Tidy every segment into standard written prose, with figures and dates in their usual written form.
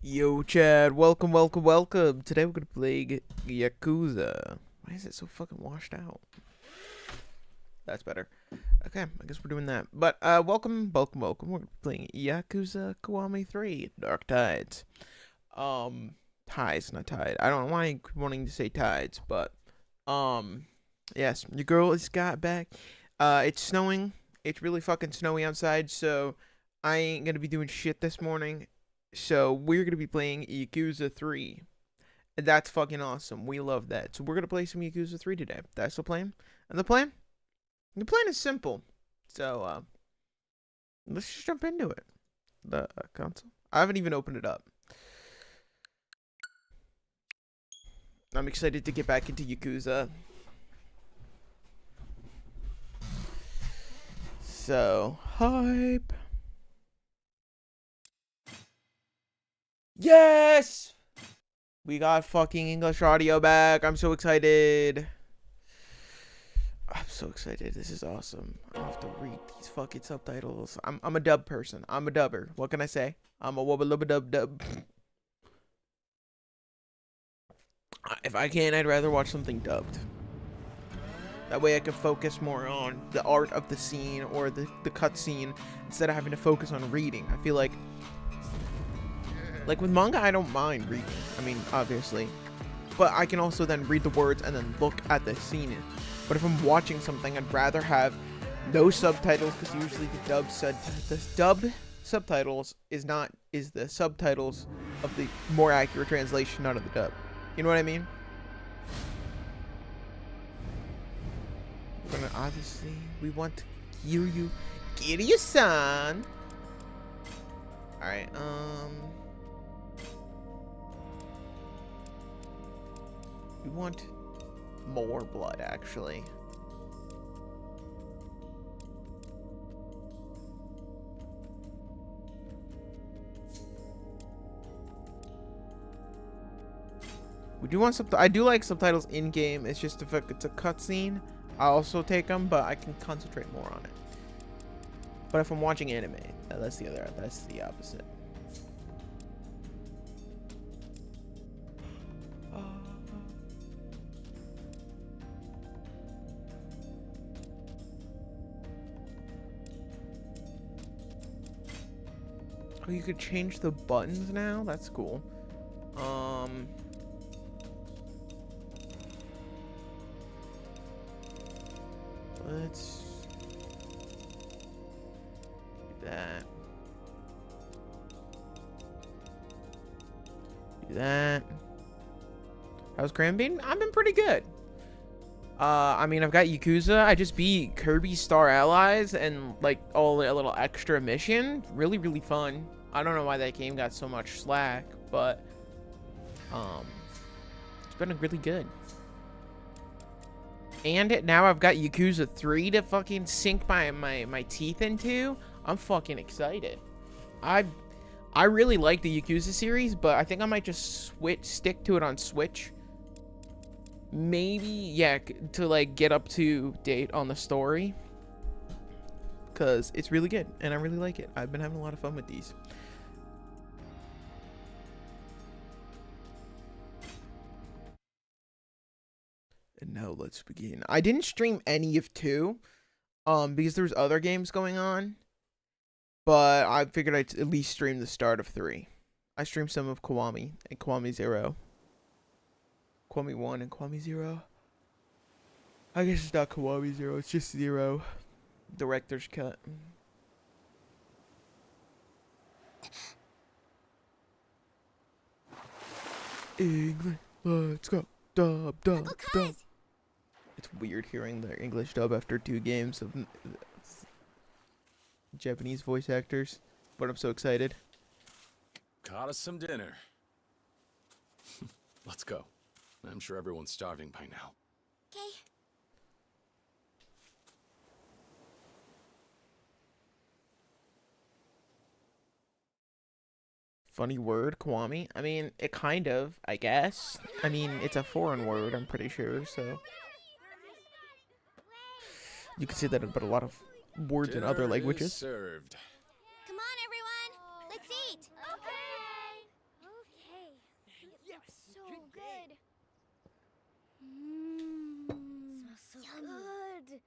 Yo, Chad, welcome. Today we're gonna play Yakuza. Why is it so fucking washed out? That's better. Okay, I guess we're doing that. But, welcome. We're playing Yakuza Kiwami 3, Dark Tides. Tides, not tide. I don't know why I'm wanting to say tides, but, yes, your girl has got back. It's snowing. It's really fucking snowy outside, so I ain't gonna be doing shit this morning. So we're going to be playing Yakuza 3. And that's fucking awesome. We love that. So we're going to play some Yakuza 3 today. That's the plan. And the plan is simple. So, let's just jump into it. The console. I haven't even opened it up. I'm excited to get back into Yakuza. So, hype. Yes! We got fucking English audio back. I'm so excited. This is awesome. I don't have to read these fucking subtitles. I'm a dub person. I'm a dubber. What can I say? I'm a wubba lubba dub. If I can, I'd rather watch something dubbed. That way I can focus more on the art of the scene or the cutscene instead of having to focus on reading. I feel like with manga, I don't mind reading. I mean, obviously. But I can also then read the words and then look at the scene. But if I'm watching something, I'd rather have no subtitles, because usually the dubbed subtitles is the subtitles of the more accurate translation, not of the dub. You know what I mean? We're gonna, obviously, we want to Kiryu-san. Alright, we want more blood, actually. We do want I do like subtitles in game. It's just if it's a cutscene, I also take them, but I can concentrate more on it. But if I'm watching anime, that's the opposite. Oh, you could change the buttons now? That's cool. Let's do that. Do that. How's Cranbean? I've been pretty good. I mean, I've got Yakuza. I just beat Kirby Star Allies and like all the little extra mission. Really, really fun. I don't know why that game got so much slack, but it's been really good. And now I've got Yakuza 3 to fucking sink my teeth into. I'm fucking excited. I really like the Yakuza series, but I think I might just stick to it on Switch. Maybe, yeah, to like get up to date on the story. Because it's really good, and I really like it. I've been having a lot of fun with these. And now let's begin. I didn't stream any of 2, because there's other games going on. But I figured I'd at least stream the start of 3. I streamed some of Kiwami and Kiwami 0. Kiwami 1 and Kiwami 0. I guess it's not Kiwami 0, it's just 0. Director's cut. English, let's go. Dub, dub, dub. It's weird hearing the English dub after 2 games of Japanese voice actors, but I'm so excited. Got us some dinner. Let's go. I'm sure everyone's starving by now. Okay. Funny word, Kiwami. I mean, it kind of, I guess. I mean, it's a foreign word, I'm pretty sure, so. You can say that about a lot of words in other languages. Served. Come on, everyone. Let's eat. Okay. Okay. Yes. So good. Smells so good.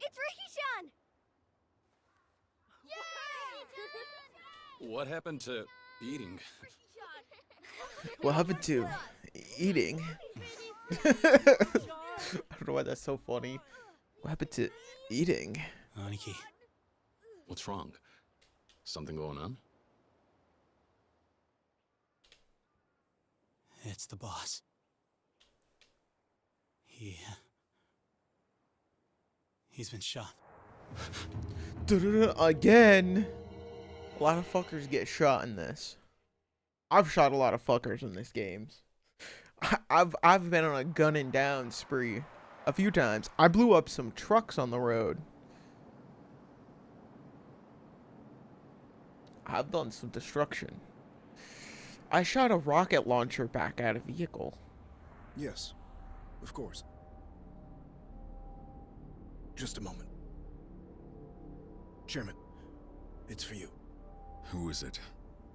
It's Rahishan. Yay! What happened to eating? What happened to eating? I don't know why that's so funny. What happened to eating? Aniki. What's wrong? Something going on? It's the boss. He's been shot. Again. A lot of fuckers get shot in this. I've shot a lot of fuckers in this game. I've been on a gunning down spree a few times. I blew up some trucks on the road. I've done some destruction. I shot a rocket launcher back at a vehicle. Yes, of course. Just a moment. Chairman, it's for you. Who is it?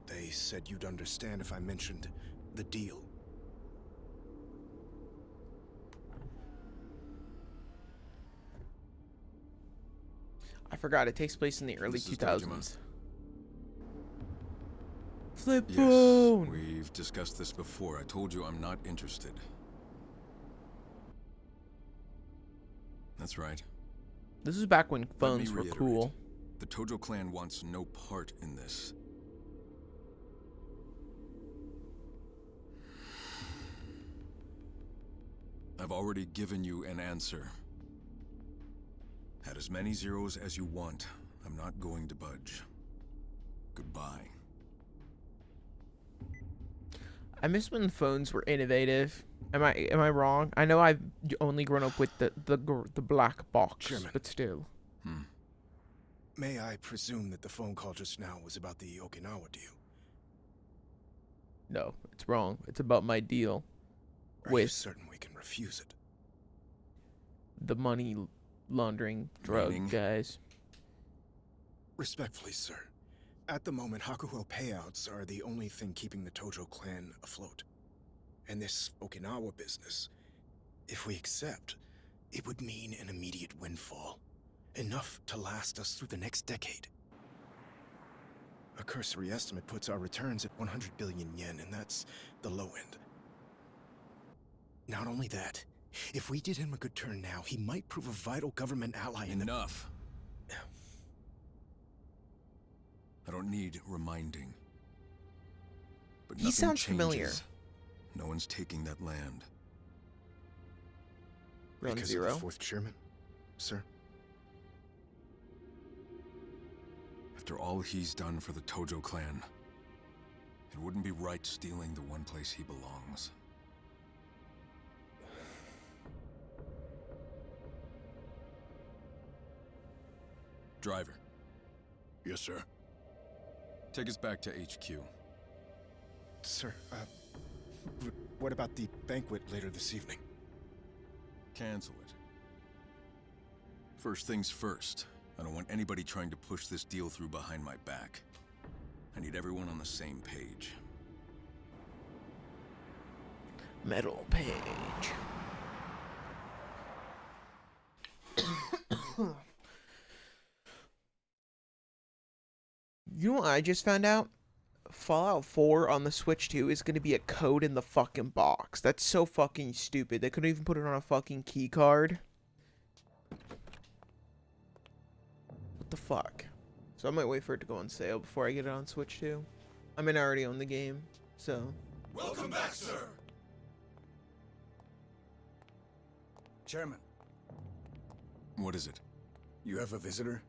They said you'd understand if I mentioned the deal. I forgot it takes place in the early This is 2000s. Flip Yes, phone. we've discussed this before. I told you I'm not interested. That's right. This is back when Let me phones were reiterate. cool. The Tojo clan wants no part in this. I've already given you an answer. Had as many zeros as you want. I'm not going to budge. Goodbye. I miss when phones were innovative. Am I wrong? I know I've only grown up with the black box, Chairman. but still. May I presume that the phone call just now was about the Okinawa deal? No, it's wrong. It's about my deal Are you with certain we can refuse it? the money laundering drug Meaning? guys. Respectfully, sir. At the moment, Hakuho payouts are the only thing keeping the Tojo clan afloat. And this Okinawa business, if we accept, it would mean an immediate windfall. Enough to last us through the next decade. A cursory estimate puts our returns at 100 billion yen, and that's the low end. Not only that, if we did him a good turn now, he might prove a vital government ally in the... Enough. I don't need reminding. But He nothing sounds familiar. changes. No one's taking that land. Ground Because zero. of the fourth chairman, sir? After all he's done for the Tojo clan, it wouldn't be right stealing the one place he belongs. Driver, Yes, sir. take us back to HQ. Sir, what about the banquet later this evening? Cancel it. First things first, I don't want anybody trying to push this deal through behind my back. I need everyone on the same page. Metal page. You know what I just found out? Fallout 4 on the Switch 2 is going to be a code in the fucking box. That's so fucking stupid. They couldn't even put it on a fucking key card. What the fuck? So I might wait for it to go on sale before I get it on Switch 2. I mean, I already own the game, so... Welcome back, sir! Chairman, What is it? you have a visitor?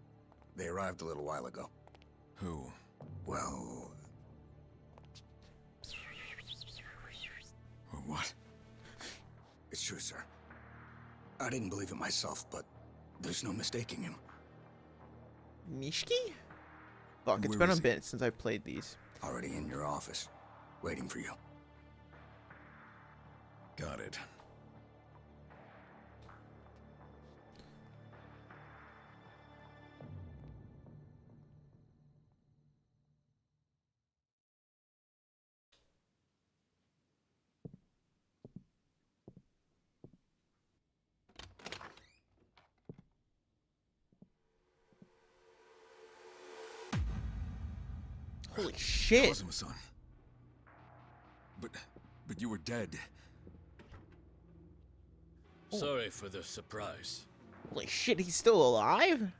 They arrived a little while ago. Who? Well, What? it's true, sir. I didn't believe it myself, but there's no mistaking him. Mishki? Fuck, it's Where been a is he? bit since I've played these. Already in your office, waiting for you. Got it. Holy shit! Kazuma-san. But you were dead. Sorry for the surprise. Holy shit, he's still alive?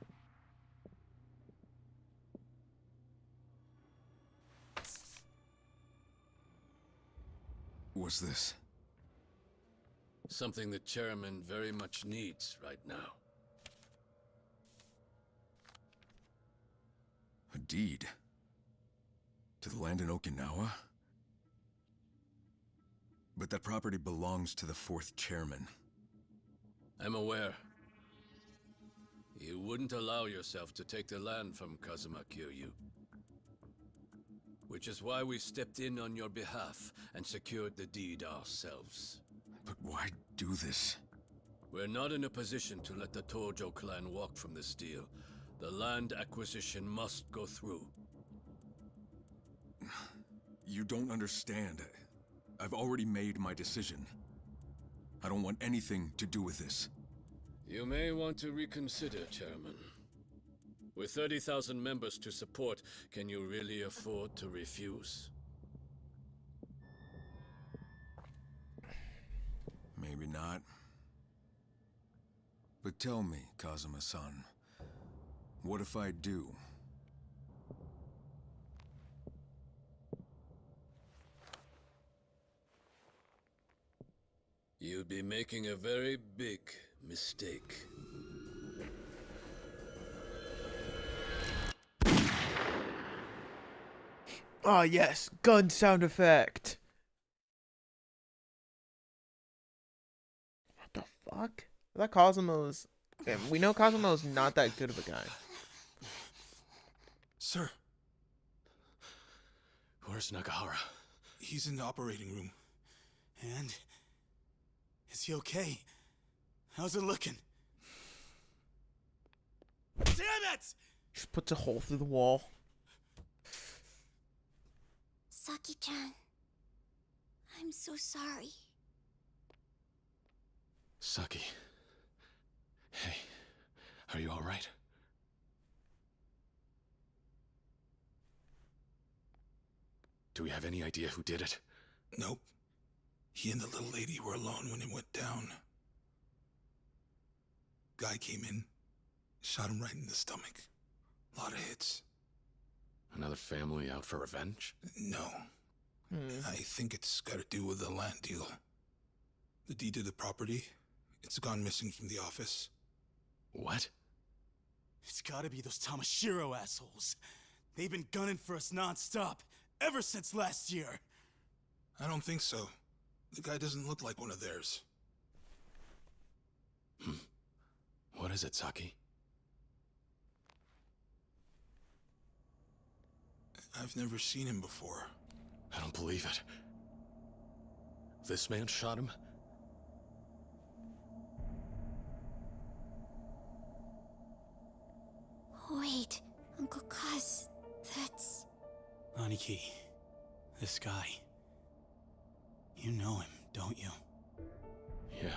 What's this? Something the chairman very much needs right now. A deed? To the land in Okinawa? But that property belongs to the fourth chairman. I'm aware. You wouldn't allow yourself to take the land from Kazuma Kiryu. Which is why we stepped in on your behalf and secured the deed ourselves. But why do this? We're not in a position to let the Tojo clan walk from this deal. The land acquisition must go through. You don't understand. I've already made my decision. I don't want anything to do with this. You may want to reconsider, Chairman. With 30,000 members to support, can you really afford to refuse? Maybe not. But tell me, Kazuma-san, what if I do? You'd be making a very big mistake. Oh yes, gun sound effect. fuck? I thought Cosmo's... Yeah, we know Cosmo's not that good of a guy. Sir, Where's Nagahara? he's in the operating room. And? Is he okay? How's it looking? Damn it! Just puts a hole through the wall. Saki-chan, I'm so sorry. Saki. Hey, are you alright? Do we have any idea who did it? Nope. He and the little lady were alone when it went down. Guy came in, shot him right in the stomach. A lot of hits. Another family out for revenge? No. I think it's got to do with the land deal. The deed to the property, it's gone missing from the office. What? It's gotta be those Tamashiro assholes. They've been gunning for us non-stop, ever since last year. I don't think so. The guy doesn't look like one of theirs. What is it, Saki? I've never seen him before. I don't believe it. This man shot him? Wait, Uncle Kaz, that's... Aniki, this guy. You know him, don't you? Yeah.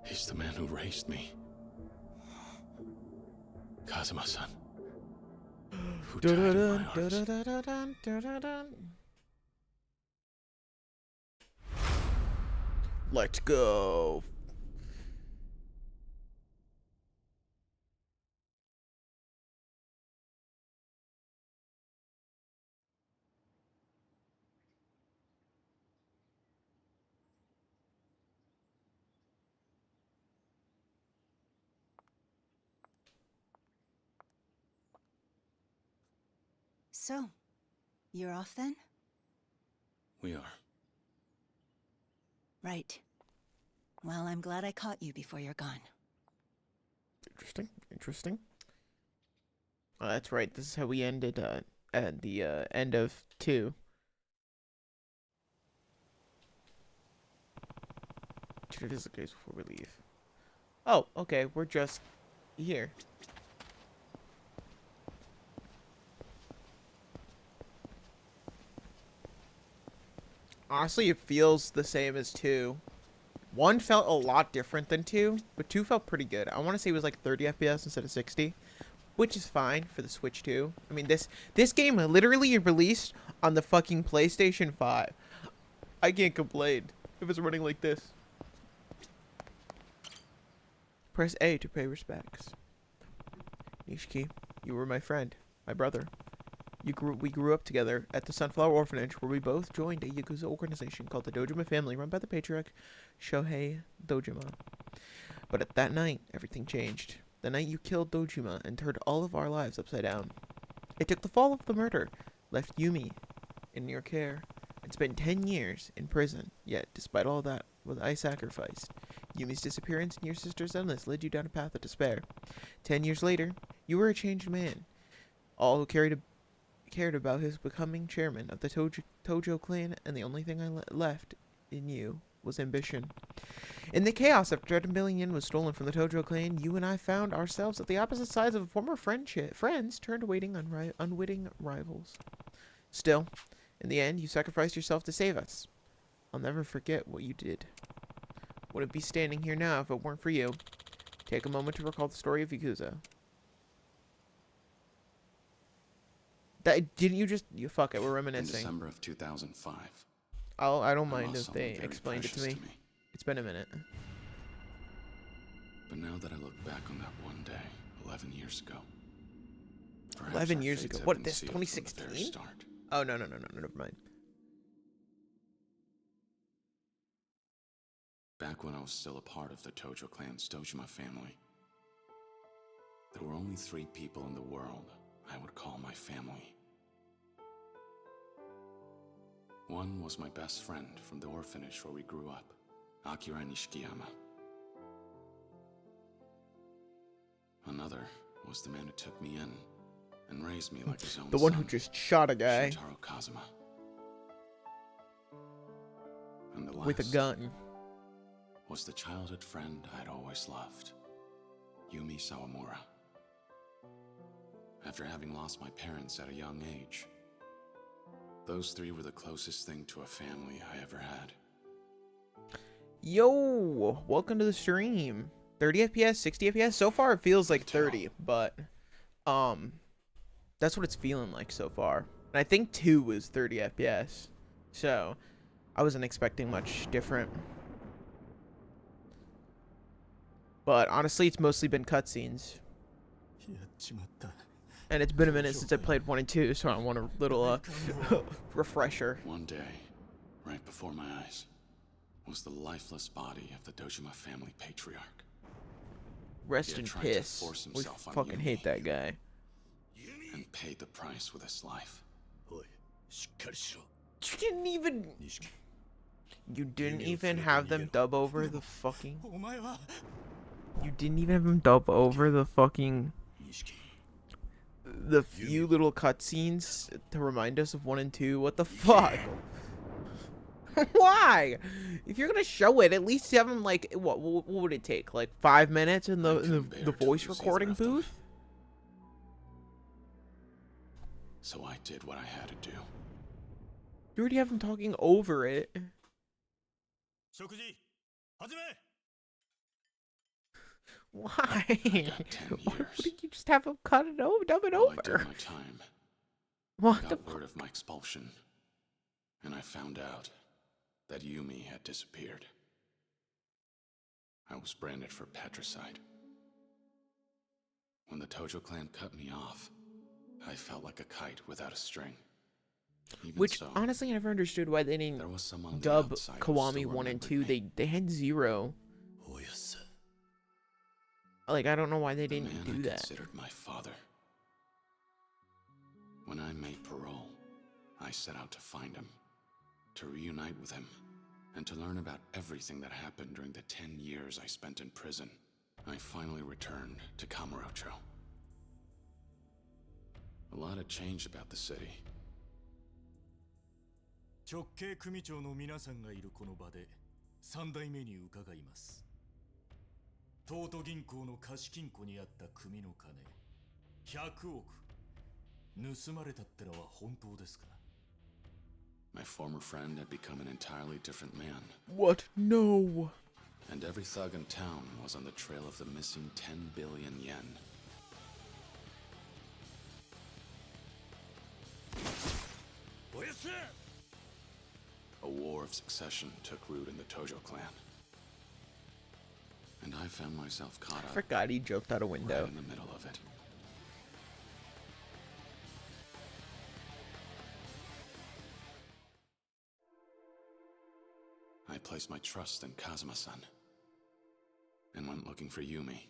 He's the man who raised me. Kazuma-san. Who died in my arms. Let's go. So, you're off then? We are. Right. Well, I'm glad I caught you before you're gone. Interesting. Interesting. Oh, that's right. This is how we ended at the end of 2. It is the case before we leave. Oh, okay. We're just here. Honestly, it feels the same as 2. 1 felt a lot different than 2, but 2 felt pretty good. I want to say it was like 30 FPS instead of 60, which is fine for the Switch 2. I mean, this game literally released on the fucking PlayStation 5. I can't complain if it's running like this. Press A to pay respects. Nishiki, you were my friend, my brother. We grew up together at the Sunflower Orphanage, where we both joined a Yakuza organization called the Dojima family, run by the patriarch Shohei Dojima. But at that night, everything changed. The night you killed Dojima and turned all of our lives upside down. It took the fall of the murder, left Yumi in your care, and spent 10 years in prison. Yet, despite all that, what I sacrificed, Yumi's disappearance and your sister's illness led you down a path of despair. 10 years later, you were a changed man. All who cared about his becoming chairman of the Tojo clan, and the only thing I left in you was ambition. In the chaos after 10 billion yen was stolen from the Tojo clan, you and I found ourselves at the opposite sides of a former friends turned unwitting rivals. Still, in the end, you sacrificed yourself to save us. I'll never forget what you did. Wouldn't be standing here now if it weren't for you. Take a moment to recall the story of Yakuza. Didn't you just... You fuck it, we're In reminiscing. December of 2005. I don't I mind lost if something they very explained it to precious me. It's been a minute. But now that I look back on that one day, 11 years ago. perhaps 11 our years fates ago. have What, been this sealed from the very 2016? start. Oh, no, never mind. Back when I was still a part of the Tojo clan's Dojima family, there were only 3 people in the world I would call my family. One was my best friend from the orphanage where we grew up, Akira Nishikiyama. Another was the man who took me in and raised me like his own The one son, who just shot a guy Shintaro Kazuma. And the with a last gun. was the childhood friend I'd always loved, Yumi Sawamura. After having lost my parents at a young age, those three were the closest thing to a family I ever had. Yo, welcome to the stream. 30 FPS, 60 FPS. So far, it feels like 30, but that's what it's feeling like so far. And I think 2 was 30 FPS, so I wasn't expecting much different. But honestly, it's mostly been cutscenes. And it's been a minute since I played 1 and 2, so I want a little refresher. One day, right before my eyes, was the lifeless body of the Dojima family patriarch. Rest He in had tried to piss. force We himself on fucking Yumi. hate that guy. And paid the price with his life. You didn't even... You didn't even have them dub over the fucking... You didn't even have them dub over the fucking... The few little cutscenes to remind us of 1 and 2. What the fuck? Why? If you're gonna show it, at least have them like what would it take? Like 5 minutes in the voice recording booth? So I did what I had to do. You already have them talking over it. Why? Why wouldn't you just have them cut it over, dub it Well, I over? did my time. What the Got word of my expulsion, and I found out that Yumi had disappeared. I was branded for patricide. When the Tojo clan cut me off, I felt like a kite without a string. Even Which so, honestly, I never understood why they didn't there was someone on the dub outside who Kiwami still 1 and remembered 2. me. They had 0. Like, I don't know why they The didn't man do I that. considered my father. When I made parole, I set out to find him, to reunite with him, and to learn about everything that happened during the 10 years I spent in prison. I finally returned to Kamurocho. A lot had changed about the city. 直系組長の皆さんがいるこの場で3代目に伺います。東都銀行の貸金庫にあった組の金100億盗まれたってのは本当ですか？ My former friend had become an entirely different man, What? No. and every thug in town was on the trail of the missing 10 billion yen. A war of succession took root in the Tojo clan. And I found myself caught I up forgot he jumped out a window. right in the middle of it. I placed my trust in Kazuma-san and went looking for Yumi.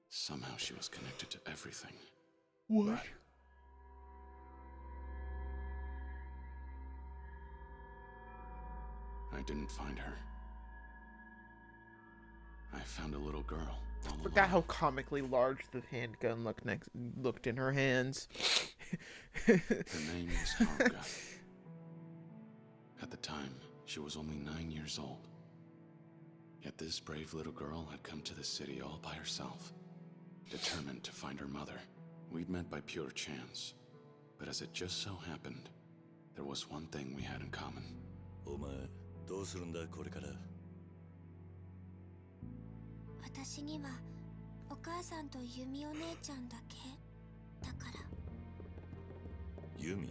Somehow she was connected to everything. What? I didn't find her. I found a little girl. All Forgot how alone. comically large the handgun looked in her hands. Her name was Haruka. At the time, she was only 9 years old. Yet this brave little girl had come to the city all by herself, determined to find her mother. We'd met by pure chance, but as it just so happened, there was one thing we had in common. お前どうするんだこれから。私にはお母さんとユミお姉ちゃんだけだから。ユミ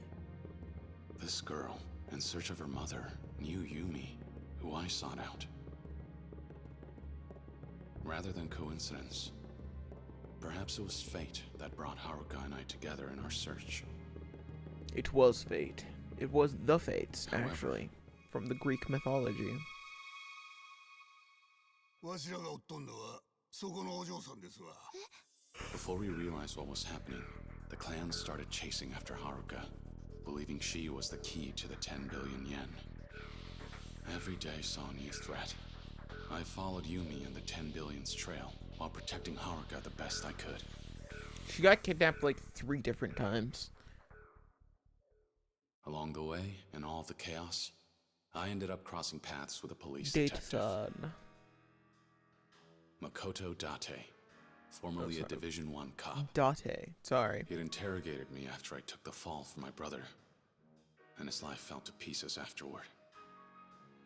This girl, in search of her mother, knew Yumi, who I sought out. Rather than coincidence, perhaps it was fate that brought Haruka and I together in our search. It was fate. It was the fates, However, actually, from the Greek mythology. わしらがおっとんのはそこのお嬢さんですわ。 Before we realized what was happening, the clan started chasing after Haruka, believing she was the key to the 10 billion yen. Every day saw a new threat. I followed Yumi in the 10 billion's trail, while protecting Haruka the best I could. She got kidnapped like 3 different times. Along the way, in all the chaos, I ended up crossing paths with a police detective. Makoto Date, formerly a Division 1 cop. Date, sorry. He'd interrogated me after I took the fall for my brother, and his life fell to pieces afterward.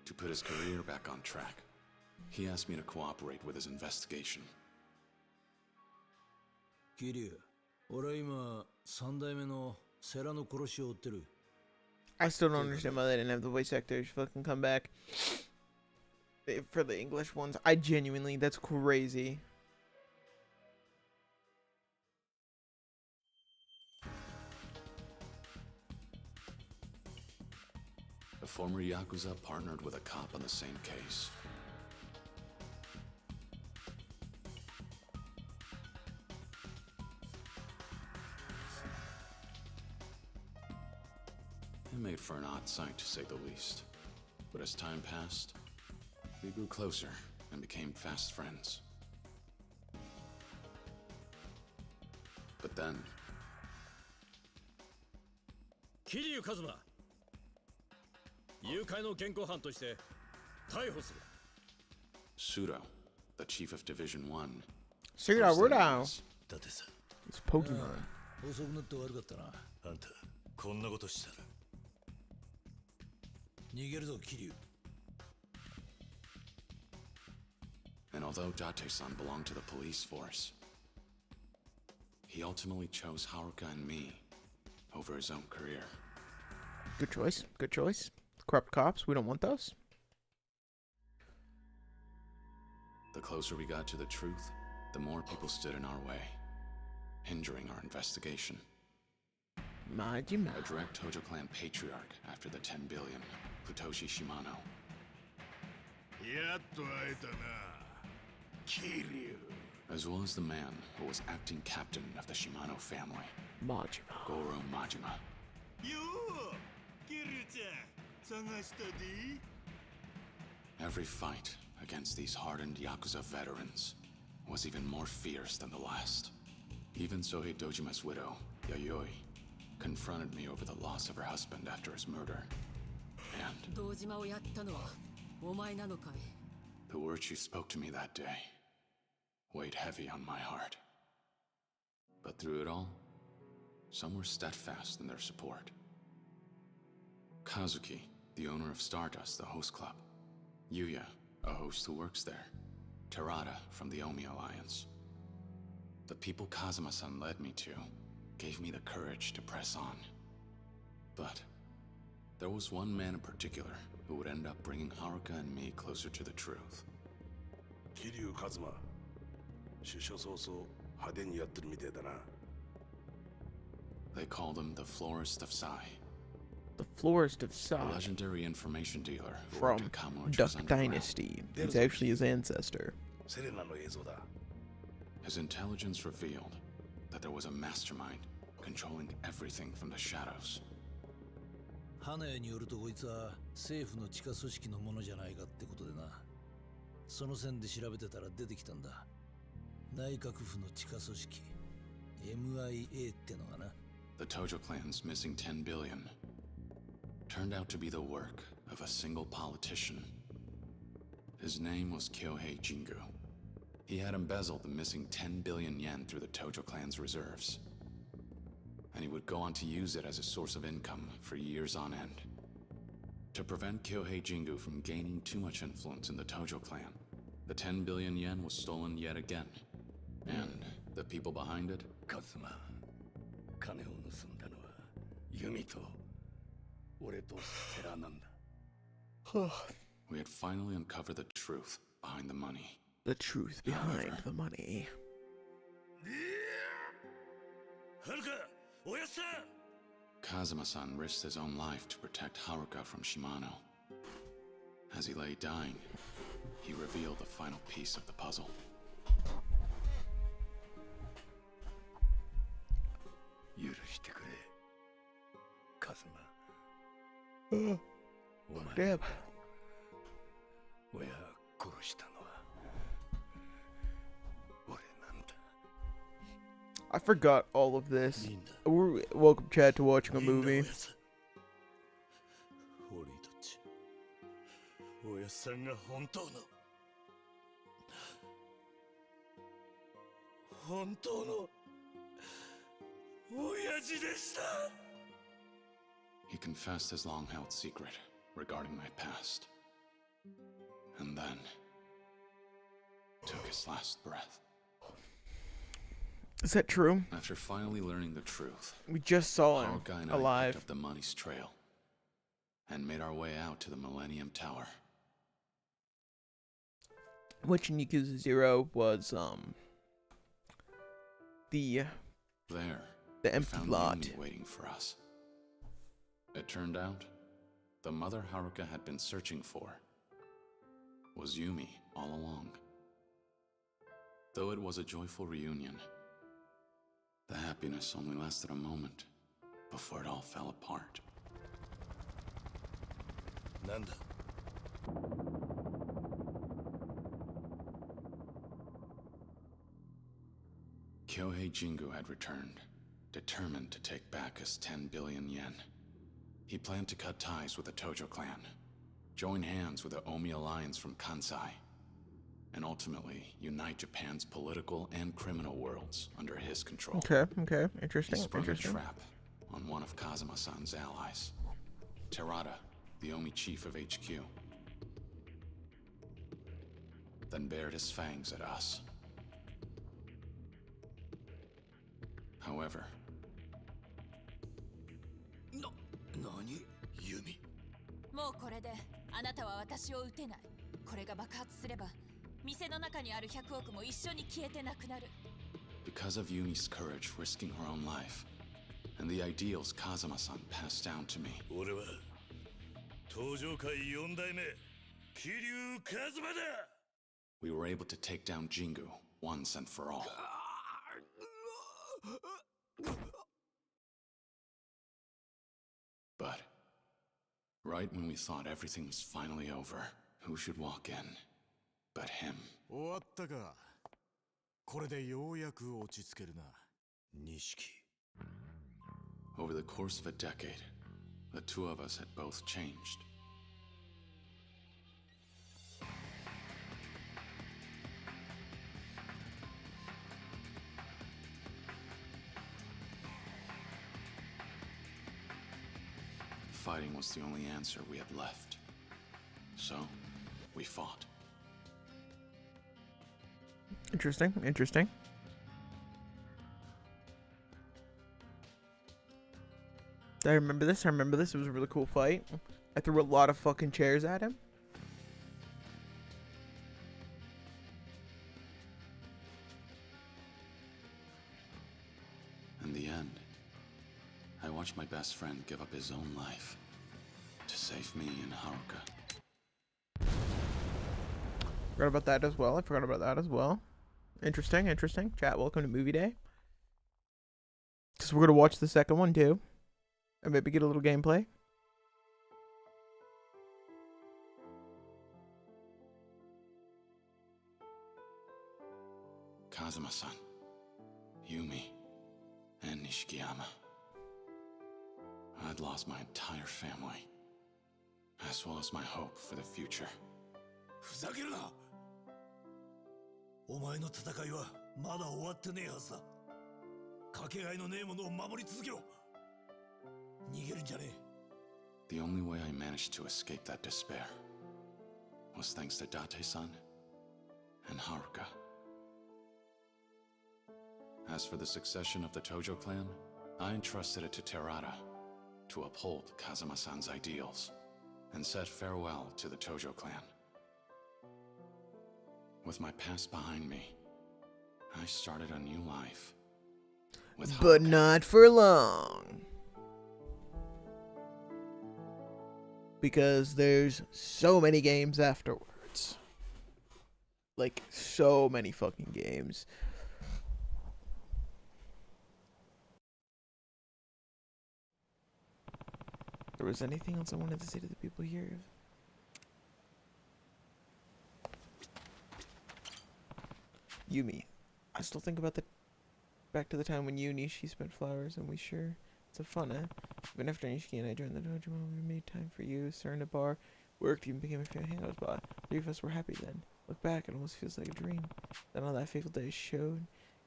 To put his career back on track, he asked me to cooperate with his investigation. Kiryu, 俺は今3代目のセラの殺しを追ってる。 I still don't understand why they didn't have the voice actors fucking come back for the English ones. I genuinely, that's crazy. A former Yakuza partnered with a cop on the same case. It made for an odd sight, to say the least. But as time passed, we grew closer and became fast friends. But then... Kiryu Kazuma! 誘拐の現行犯として逮捕する。 Pseudo, the chief of Division 1. Pseudo, we're down. だってさ。 It's Pokemon. 遅くなって悪かったな。あんた、こんなことしたら。逃げるぞ、Kiryu. And although Date-san belonged to the police force, he ultimately chose Haruka and me over his own career. Good choice. Good choice. Corrupt cops, we don't want those. The closer we got to the truth, the more people stood in our way, hindering our investigation. Majima. A direct Tojo clan patriarch after the 10 billion, Futoshi Shimano. As well as the man who was acting captain of the Shimano family, Majima. Goro Majima. Every fight against these hardened Yakuza veterans was even more fierce than the last. Even Sohei Dojima's widow, Yayoi, confronted me over the loss of her husband after his murder. And the words you spoke to me that day weighed heavy on my heart. But through it all, some were steadfast in their support. Kazuki, the owner of Stardust, the host club. Yuya, a host who works there. Terada from the Omi Alliance. The people Kazuma-san led me to gave me the courage to press on. But there was one man in particular who would end up bringing Haruka and me closer to the truth. Kiryu Kazuma. 出所早々派手にやってるみてえだな。 They called him the Florist of Sai. The Florist of Sai. A legendary information dealer From Duck Dynasty. It's actually his ancestor. セレナの映像だ。 His intelligence revealed that there was a mastermind controlling everything from the shadows. 花屋によるとこいつは政府の地下組織のものじゃないかってことでな。その線で調べてたら出てきたんだ。内閣府の地下組織 MIA ってのがな。 The Tojo clan's missing 10 billion turned out to be the work of a single politician. His name was Kyohei Jingu. He had embezzled the missing 10 billion yen through the Tojo clan's reserves. And he would go on to use it as a source of income for years on end. To prevent Kyohei Jingu from gaining too much influence in the Tojo clan, the 10 billion yen was stolen yet again. And the people behind it? Kazuma. 金を盗んだのはユミと俺とセラなんだ。We had finally uncovered the truth behind the money. The truth behind the money. Kazuma-san risked his own life to protect Haruka from Shimano. As he lay dying, he revealed the final piece of the puzzle. 許してくれ、カズマ。お前、親殺したのは俺 I forgot all of this. Welcome, Chad, to watching a movie. 俺にとっちおやさんが本当の親父でした。 He confessed his long-held secret regarding my past. And then took his last breath. Is that true? After finally learning the truth, We just saw him Haruka and I alive. picked up the money's trail and made our way out to the Millennium Tower. Which in Yakuza 0 was the There, the we empty found lot. Yumi waiting for us. It turned out, the mother Haruka had been searching for was Yumi all along. Though it was a joyful reunion, the happiness only lasted a moment before it all fell apart. なんだ Kyohei Jingu had returned, determined to take back his 10 billion yen. He planned to cut ties with the Tojo clan, join hands with the Omi alliance from Kansai, and ultimately unite Japan's political and criminal worlds under his control. Okay, interesting. He sprung Interesting. a trap on one of Kazuma-san's allies, Terada, the Omi chief of HQ. Then bared his fangs at us. However, 何ユミ もうこれであなたは私を撃てない。これが爆発すれば店の中にある100億も一緒に消えてなくなる。 because of Yumi's courage risking her own life, and the ideals Kazuma-san passed down to me, 俺は東上界4代目桐生一馬だ we were able to take down Jingu once and for all. But right when we thought everything was finally over, who should walk in but him? 終わったか。これでようやく落ち着けるな。錦 Over the course of a decade, the two of us had both changed. Fighting was the only answer we had left. So, we fought. Interesting. Interesting. I remember this. I remember this. It was a really cool fight. I threw a lot of fucking chairs at him. In the end, I watched my best friend give up his own life to save me and Haruka. Forgot about that as well. I forgot about that as well. Interesting, interesting. Chat, welcome to movie day. Because we're going to watch the second one too. And maybe get a little gameplay. Kazuma-san, Yumi, and Nishikiyama. I'd lost my entire family, as well as my hope for the future. ふざけるな。お前の戦いはまだ終わってねえはずだ。かけがえのねえものを守り続けろ。逃げるんじゃねえ。 The only way I managed to escape that despair was thanks to Date-san and Haruka. As for the succession of the Tojo clan, I entrusted it to Terada to uphold Kazuma-san's ideals and said farewell to the Tojo clan. With my past behind me, I started a new life. But not for long. Because there's so many games afterwards. Like, so many fucking games. There was anything else I wanted to say to the people here? Yumi. I still think about the back to the time when you, Nishi, spent flowers, and we sure it's a fun, eh? Even after Nishi and I joined the dojo, we made time for you, started a bar, worked, even became a fan hangout spot. 3 of us were happy then. Look back, it almost feels like a dream. Then all that fateful day showed.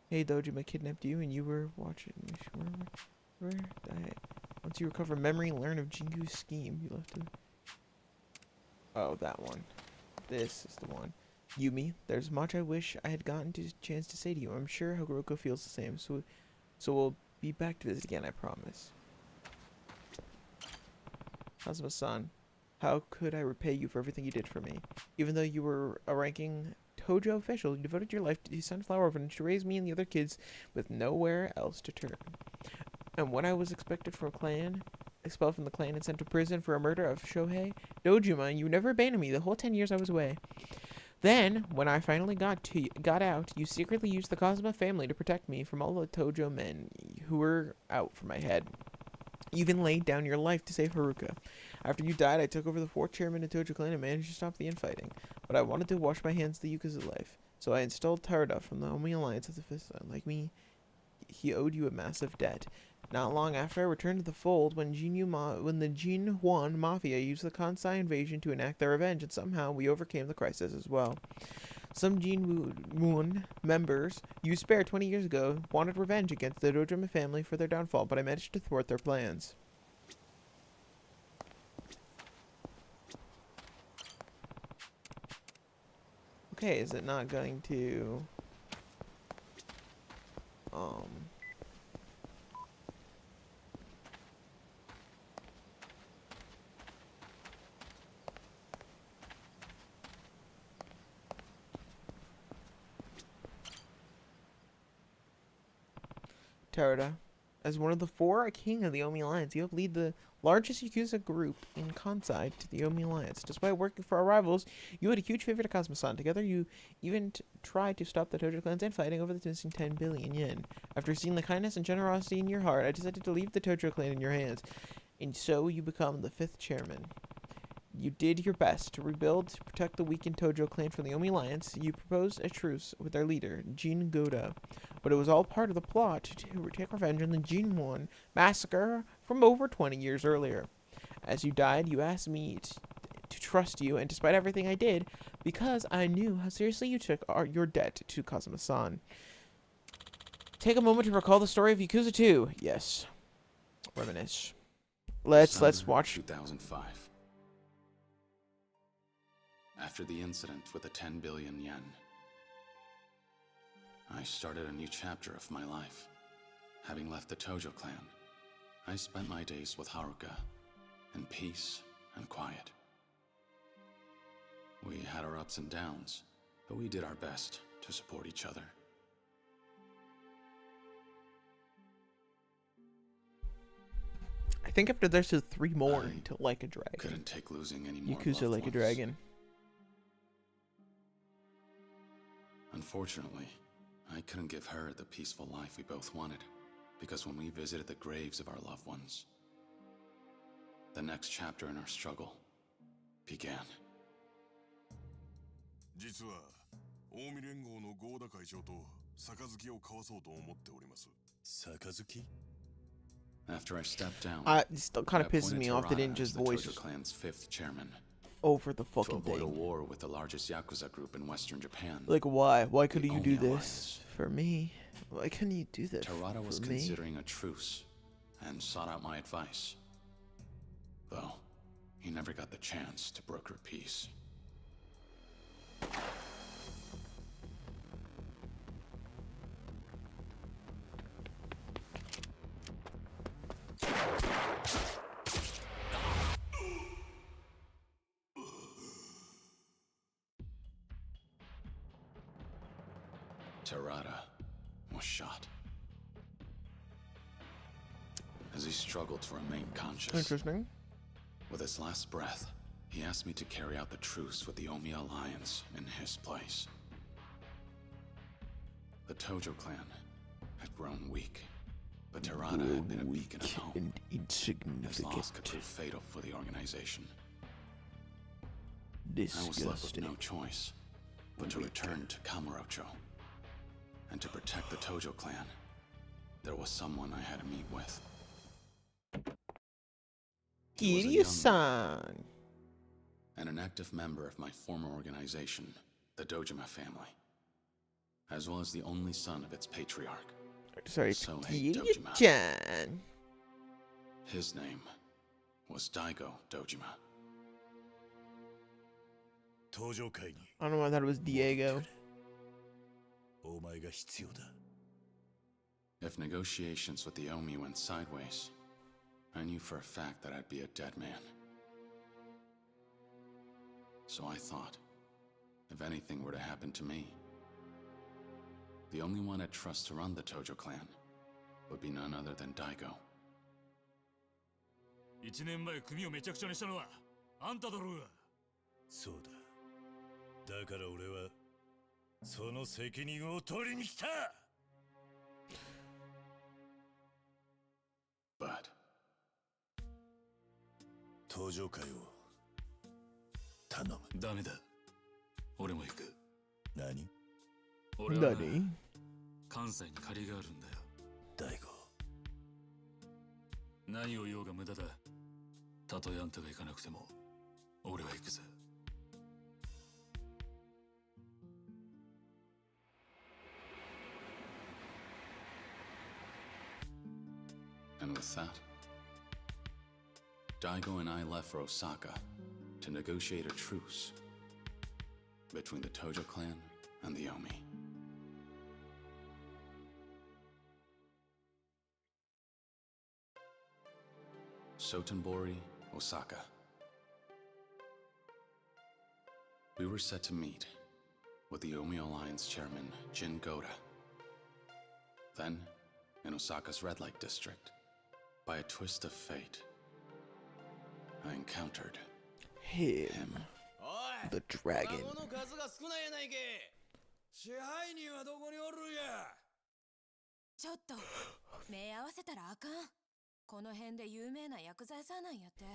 Hey, Dojima kidnapped you, and you were watching. Where? Once you recover memory and learn of Jingu's scheme, you left to. Oh, that one. This is the one. Yumi, there's much I wish I had gotten a chance to say to you. I'm sure Hagoroka feels the same, so we'll be back to visit again, I promise. Kazuma-san, how could I repay you for everything you did for me? Even though you were a ranking Tojo official, you devoted your life to Sunflower Orphanage to raise me and the other kids with nowhere else to turn. And when I was expelled from the clan and sent to prison for a murder of Shohei Dojima, you never abandoned me the whole 10 years I was away. Then, when I finally got out, you secretly used the Kazuma family to protect me from all the Tojo men who were out for my head. You even laid down your life to save Haruka. After you died, I took over the 4th chairman of Tojo clan and managed to stop the infighting. But I wanted to wash my hands of the Yakuza life, so I installed Tarada from the Omi Alliance of the 5th Son. Like me, he owed you a massive debt. Not long after I returned to the fold, when the Jinhuan Mafia used the Kansai invasion to enact their revenge, and somehow we overcame the crisis as well. Some Jinhuan members you spared 20 years ago wanted revenge against the Dojima family for their downfall, but I managed to thwart their plans. Okay, is it not going to... Tarada, as one of the 4 king of the Omi Alliance, you helped lead the largest Yakuza group in Kansai to the Omi Alliance. Despite working for our rivals, you had a huge favor to Kazuma-san. Together, you even tried to stop the Tojo clans infighting over the missing 10 billion yen. After seeing the kindness and generosity in your heart, I decided to leave the Tojo clan in your hands, and so you become the 5th chairman. You did your best to rebuild, to protect the weakened Tojo clan from the Omi Alliance. You proposed a truce with their leader, Jin Goda, but it was all part of the plot to take revenge on the Jinhuan massacre from over 20 years earlier. As you died, you asked me to trust you, and despite everything I did, because I knew how seriously you took your debt to Kazuma-san. Take a moment to recall the story of Yakuza 2. Yes. Reminisce. Let's watch. 2005. After the incident with the 10 billion yen, I started a new chapter of my life. Having left the Tojo clan, I spent my days with Haruka, in peace and quiet. We had our ups and downs, but we did our best to support each other. I think after this is 3 more to Like a Dragon. Couldn't take losing any more Yakuza loved Like a ones. Dragon. Unfortunately, I couldn't give her the peaceful life we both wanted, because when we visited the graves of our loved ones, the next chapter in our struggle began. 実は近江連合の合田会長と杯を交わそうと思っております。杯? After I stepped down, it still kind of pisses me off that they didn't just voice the Tojo clan's 5th chairman. Over the To fucking avoid a thing. war with the largest Yakuza group in Western Japan. Like, why? Why couldn't the you do Omi this Alliance. for me? Why couldn't you do this Tarada was for me? considering a truce and sought out my advice. Though, he never got the chance to broker peace. Tarada was shot. As he struggled to remain conscious, Interesting. with his last breath, he asked me to carry out the truce with the Omi Alliance in his place. The Tojo clan had grown weak, but Tarada had been a beacon of hope. And insignificant. His loss could prove fatal for the organization. Disgusting. I was left with no choice but to return to Kamurocho and to protect the Tojo clan there was someone I had to meet with. He was a young man Kiryu-san. and an active member of my former organization, the Dojima family, as well as the only son of its patriarch. Sorry, So hate Dojima. Kiryu-chan. His name was Daigo Dojima. 登場会に I don't know why I thought it was Diego. お前が必要だ If negotiations with the Omi went sideways, I knew for a fact that I'd be a dead man. So I thought, if anything were to happen to me, the only one I'd trust to run the Tojo clan would be none other than Daigo. 1年前組をめちゃくちゃにしたのはあんただろうがそうだだから俺はその責任を取りに来た But 登場会を頼むダメだ俺も行く何俺は何関西に借りがあるんだよ大悟何を言おうが無駄だたとえあんたが行かなくても俺は行くぜ And with that, Daigo and I left for Osaka to negotiate a truce between the Tojo clan and the Omi. Sotenbori, Osaka. We were set to meet with the Omi Alliance chairman, Jin Goda. Then, in Osaka's red light district, by a twist of fate, I encountered him, the dragon. ちょっと目合わせたらあかんこの辺で有名な薬剤師なんやって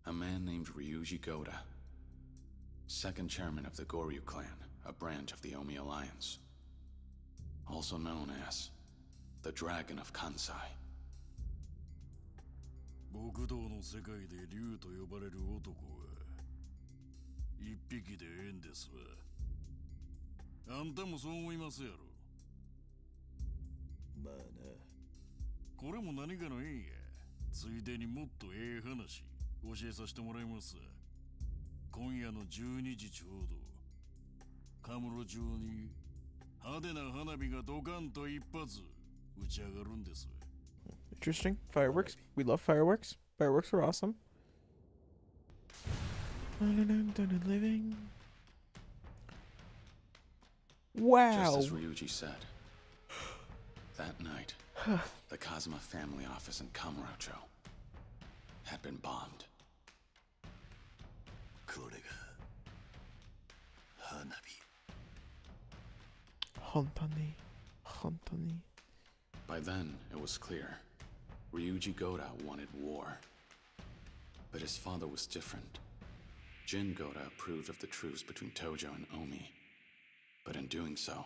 A man named Ryuji Goda, second chairman of the Goryu clan, a branch of the Omi Alliance, also known as the Dragon of Kansai. 極道の世界で竜と呼ばれる男は一匹でええんですわあんたもそう思いますやろまあなこれも何かの縁やついでにもっとええ話教えさせてもらいます今夜の12時ちょうどカムロ町に派手な花火がドカンと一発打ち上がるんです Interesting. Fireworks. We love fireworks. Fireworks are awesome. Living. Wow. Just as Ryuji said, that night, the Kazuma family office in Kamurocho had been bombed. これが花火 Hontani. Hontani. By then, it was clear. Ryuji Goda wanted war. But his father was different. Jin Goda approved of the truce between Tojo and Omi. But in doing so,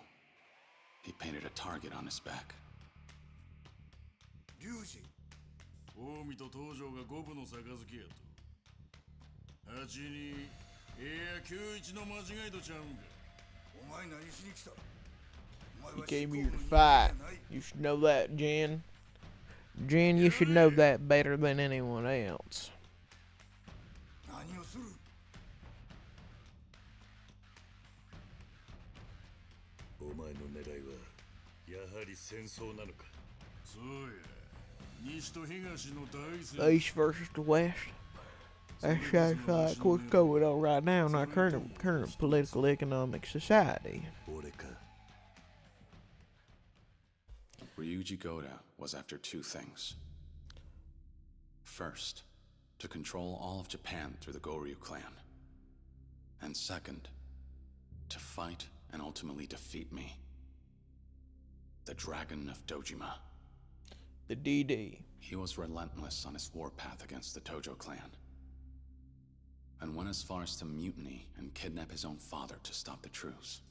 he painted a target on his back. 龍二近江と東条が五分の杯やと8に91の間違いとちゃうんかお前何しに来た He came here to fight. You should know that, Jen. Jen, you should know that better than anyone else. 何をするお前の狙いはやはり戦争なのかそうや西と東の大戦 East versus the West. That sounds like what's going on right now in our current political economic society. 俺か Ryuji Goda was after two things. First, to control all of Japan through the Goryu clan. And second, to fight and ultimately defeat me. The Dragon of Dojima. The DD. He was relentless on his warpath against the Tojo clan. And went as far as to mutiny and kidnap his own father to stop the truce.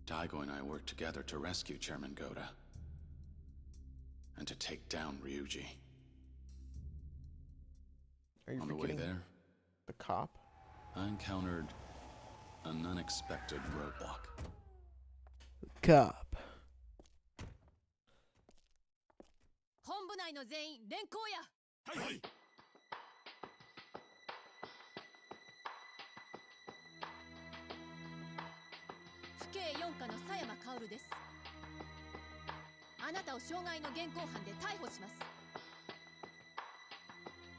Daigo and I worked together to rescue Chairman Goda and to take down Ryuji. Are you On the way forgetting there, the cop? I encountered an unexpected roadblock. Cop. 本部内の全員連行や。はいはい。府警4課の佐山薫です。あなたを傷害の現行犯で逮捕します。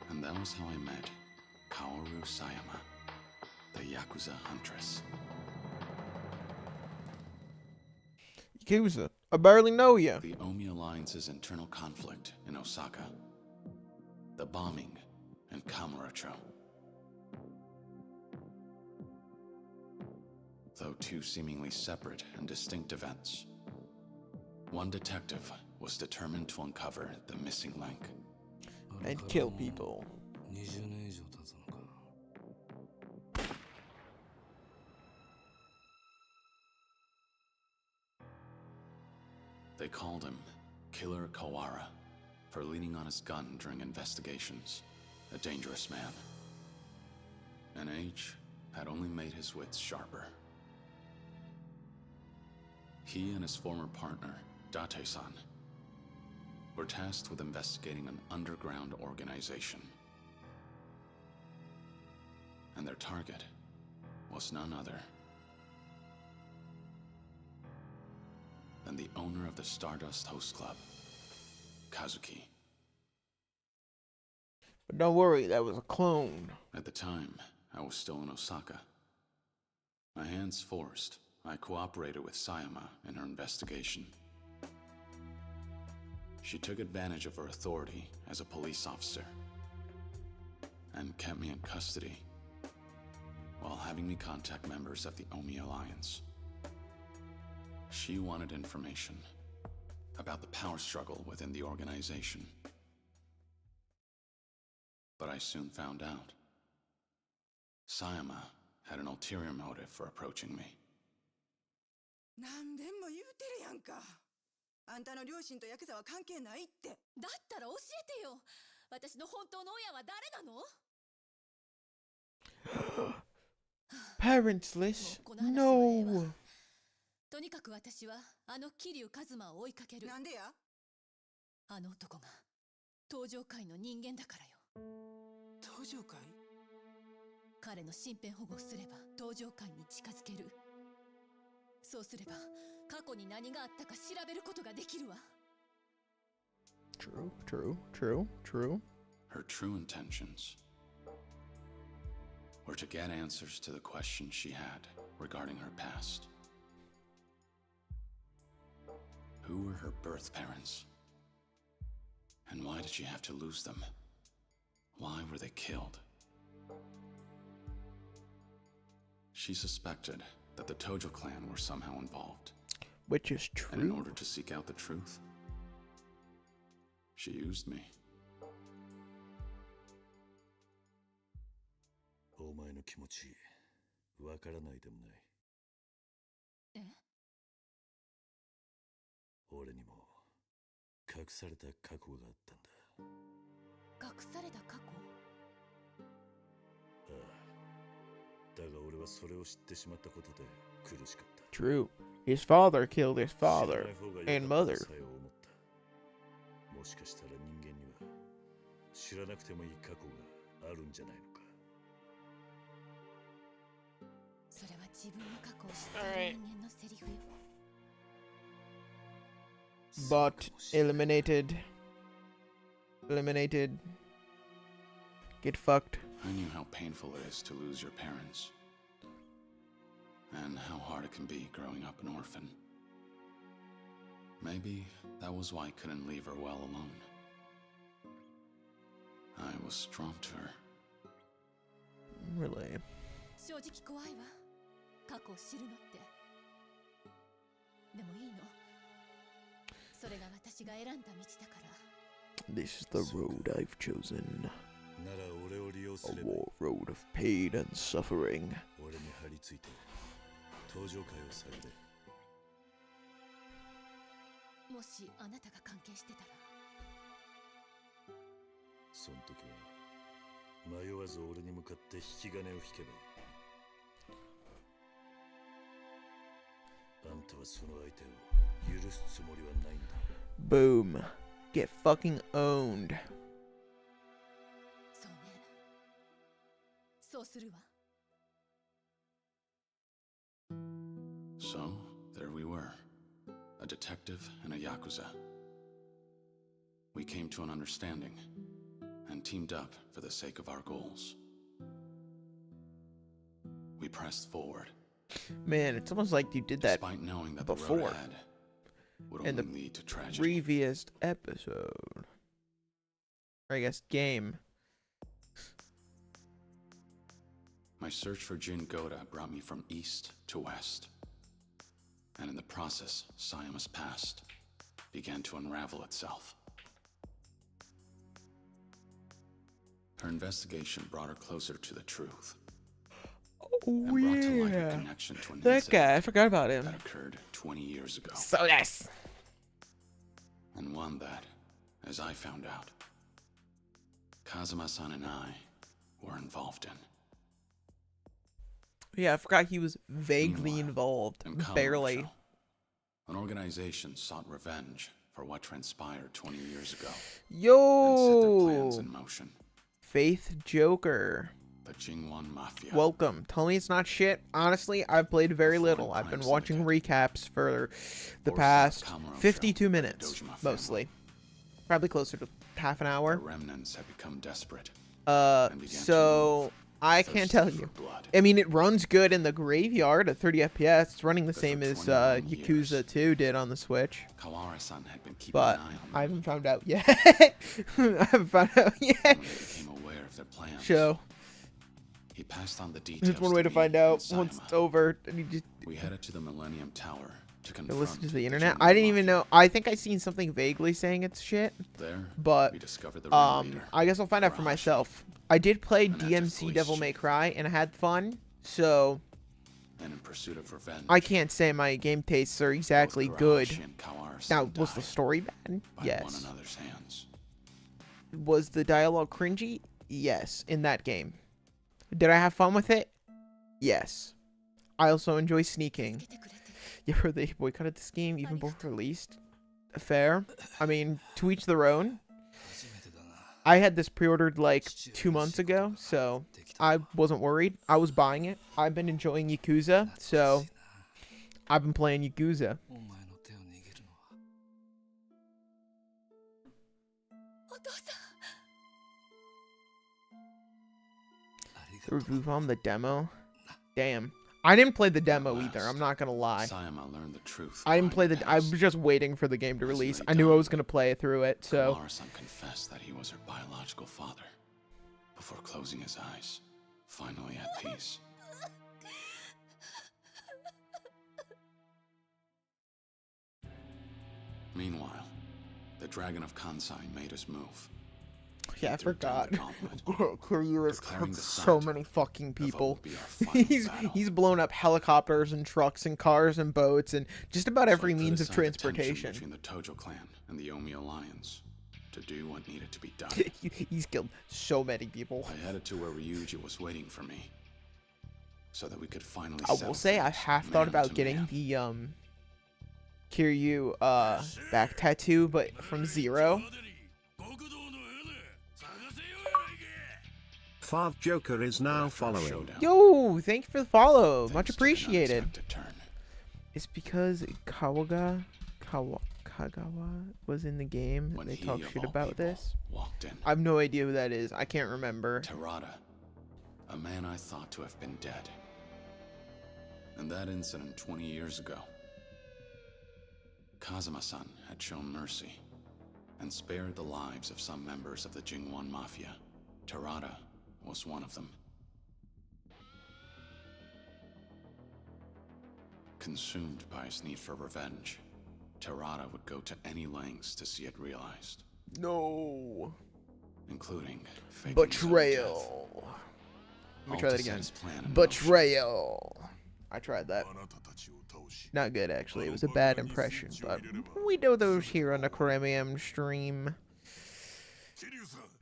And that was how I met Kaoru Sayama, the Yakuza huntress. Yakuza, I barely know ya. The Omi Alliance's internal conflict in Osaka. The bombing in Kamurocho. Though two seemingly separate and distinct events, one detective was determined to uncover the missing link. And kill people. 20年以上経つのか。They called him Killer Kawara for leaning on his gun during investigations. A dangerous man. And age had only made his wits sharper. He and his former partner, Date-san, were tasked with investigating an underground organization. And their target was none other than the owner of the Stardust Host Club, Kazuki. But don't worry, that was a clone. At the time, I was still in Osaka. My hands forced, I cooperated with Sayama in her investigation. She took advantage of her authority as a police officer and kept me in custody while having me contact members of the Omi Alliance. She wanted information about the power struggle within the organization. But I soon found out. Sayama had an ulterior motive for approaching me. 何べんも言うてるやんか。あんたの両親とヤクザは関係ないって。だったら教えてよ。私の本当の親は誰なの？ Parentless? No. とにかく私はあの桐生一馬を追いかける。なんでや？あの男が登場界の人間だからよ。登場界？彼の身辺保護をすれば登場界に近づける。そうすれば過去に何があったか調べることができるわ。True, true, true, true. Her true intentions were to get answers to the questions she had regarding her past. Who were her birth parents? And why did she have to lose them? Why were they killed? She suspected that the Tojo clan were somehow involved. Which is true. And in order to seek out the truth, she used me. お前の気持ち、わからないでもない。え？俺にも隠された過去があったんだ。隠された過去？ああ。だが俺はそれを知ってしまったことで苦しかった。True. His father killed his father and mother. もしかしたら人間には知らなくてもいい過去があるんじゃないのか。それは自分の過去を知っている人間のセリフよ。But eliminated. Get fucked. I knew how painful it is to lose your parents, and how hard it can be growing up an orphan. Maybe that was why I couldn't leave her well alone. I was drawn to her. Really? 正直怖いわ。過去を知るのって。でもいいの。それが私が選んだ道だから。This is the road I've chosen. なら俺を利用す A れば。 road of pain and suffering. 俺に張り付いて登場界を探れ。もしあなたが関係してたら。その時は迷わず俺に向かって引き金を引けばいい。あんたはその相手を許すつもりはないんだ。 Boom. Get fucking owned. そうね。そうするわ。 So, there we were. A detective and a Yakuza. We came to an understanding and teamed up for the sake of our goals. We pressed forward. Man, it's almost like you did that Despite knowing that before the road ahead would in only the lead to tragedy. previous episode. Or I guess game. My search for Jin Goda brought me from east to west. And in the process, Sayama's past began to unravel itself. Her investigation brought her closer to the truth. Oh, and brought to light a yeah. connection to an That incident guy, I forgot about him. that occurred 20 years ago. So yes. And one that, as I found out, Kazuma-san and I were involved in. Yeah, I forgot he was vaguely Meanwhile, involved. in Barely. Kamurocho, an organization sought revenge for what transpired 20 years ago. And set their plans Yo. in motion. Faith Joker. The Jingwon Mafia. Welcome. Tell me it's not shit. Honestly, I've played very little. I've been watching recaps for the past 52 minutes, mostly. Probably closer to half an hour. The remnants had become desperate. So I can't tell you. I mean, it runs good in the graveyard at 30 FPS. It's running the same as Yakuza 2 did on the Switch. Kawara-san had been keeping But an eye on me. I haven't found out yet. I haven't found out yet. When they became aware of their plans, So he passed on the details. there's one way to me find and out Sayama. once it's over. And you just We headed to the Millennium Tower to confront listen to the the internet. Jingwon I didn't even Mafia. know. I think I seen something vaguely saying it's shit. There, But we discovered the ringleader, I guess I'll find out for myself. I did play An active DMC police Devil May chief. Cry and I had fun. So and in pursuit of revenge, I can't say my game tastes are exactly good. Kurahashi and Kawara-san Now, was the died story bad? by one Yes. another's hands. Was the dialogue cringy? Yes, in that game. Did I have fun with it? Yes. I also enjoy sneaking. You heard they boycotted this game even before released? Fair. I mean, to each their own. I had this pre-ordered like 2 months ago, so I wasn't worried. I was buying it. I've been enjoying Yakuza, so I've been playing Yakuza. The review on the demo? Damn. I didn't play the demo either, I'm not gonna lie. Sayama learned the truth. I didn't play behind the... I was past. just waiting for the game to As release. they I knew I died, was gonna play through it, so... Kawara-san confessed that he was her biological father before closing his eyes, finally at peace. Meanwhile, the Dragon of Kansai made his move. Yeah, I He threw down forgot. the gauntlet, Kiryu has declaring killed the so site many fucking of what people. would be our final battle. He's blown up helicopters and trucks and cars and boats and just about So every I put means of aside the tension transportation. between the Tojo clan and the Omi alliance to do what needed to be done. He's killed so many people. I headed to where Ryuji was waiting for me, so that we could finally. I will settle say I things have man thought about to getting man. the Kiryu back tattoo, but from Zero. Fav Joker is now following. Yo, thank you for the follow. Much Things took an appreciated. unexpected turn. It's because Kagawa was in the game. When They he, talk of shit all about people, this. walked in. I have no idea who that is. I can't remember. Terada, a man I thought to have been dead. In that incident 20 years ago, Kazuma-san had shown mercy and spared the lives of some members of the Jingwon Mafia. Terada was one of them. Consumed by his need for revenge, Terada would go to any lengths to see it realized, No. including faking his own death. Betrayal. Let me All try that to set again. his plan in Betrayal. I tried that. Not good, actually. It was a bad impression, but we do those here on the Premium stream.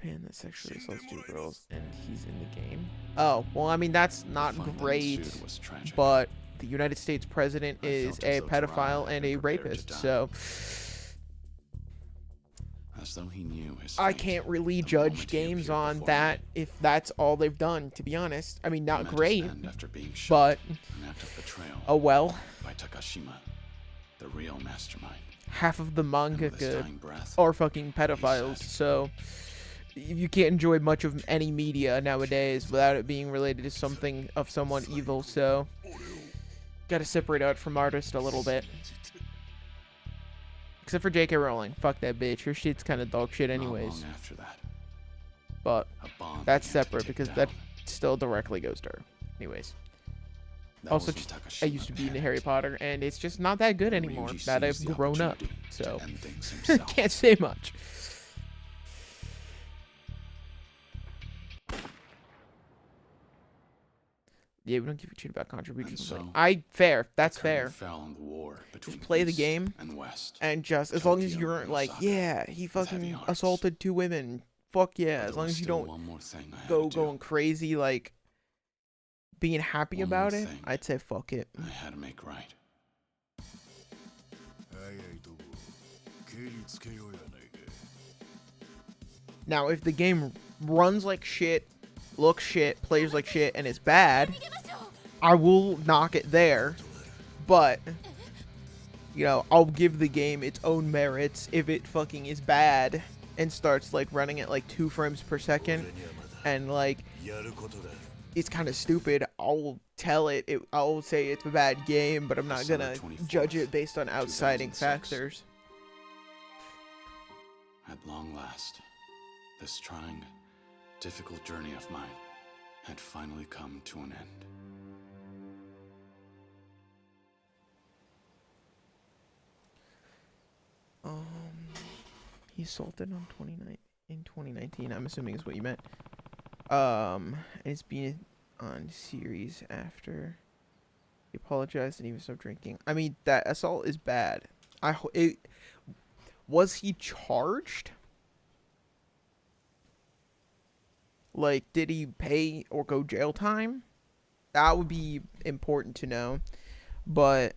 Man that sexually assaults 2 girls and he's in the game. Oh, well, I mean, that's not great, but the United States president is a pedophile and a rapist, so as though he knew his I fate can't really judge games on that if that's all they've done, to be honest. I mean, not great, but oh well. By Takashima, the real mastermind. Half of the mangaka are fucking pedophiles, so you can't enjoy much of any media nowadays without it being related to something of someone evil, so gotta separate out from artist a little bit. Except for J.K. Rowling. Fuck that bitch. Her shit's kind of dog shit anyways. But that's separate because that still directly goes to her. Anyways. Also, I used to be into Harry Potter, and it's just not that good anymore that I've grown up. So, can't say much. Yeah, we don't give a shit about contributions. So, fair. That's fair. Just play the game, and just as long as you're like, yeah, he fucking assaulted 2 women. Fuck yeah. As long as you don't go going crazy, like being happy about it, I'd say fuck it. I had to make right. Now, if the game runs like shit, looks shit, plays like shit, and is bad, I will knock it there. But, you know, I'll give the game its own merits if it fucking is bad and starts, like, running at, like, 2 frames per second and, like, it's kind of stupid. I'll tell it. I'll say it's a bad game, but I'm not gonna judge it based on outsiding factors. At long last, this trying, difficult journey of mine had finally come to an end. He assaulted on 2019. I'm assuming is what you meant. It's been on series after he apologized and even stopped drinking. I mean, that assault is bad. Was he charged? Like, did he pay or go jail time? That would be important to know. But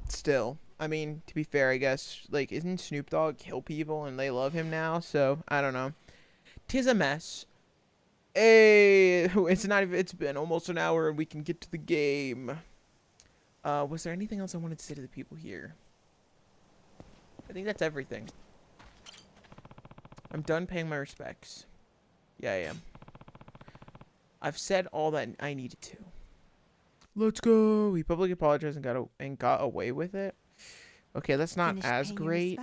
still, I mean, to be fair, I guess, like, isn't Snoop Dogg kill people and they love him now? So, I don't know. 'Tis a mess. Hey, it's been almost an hour and we can get to the game. Was there anything else I wanted to say to the people here? I think that's everything. I'm done paying my respects. Yeah, I am. I've said all that I needed to. Let's go. He publicly apologized and got away with it. Okay, that's not as great.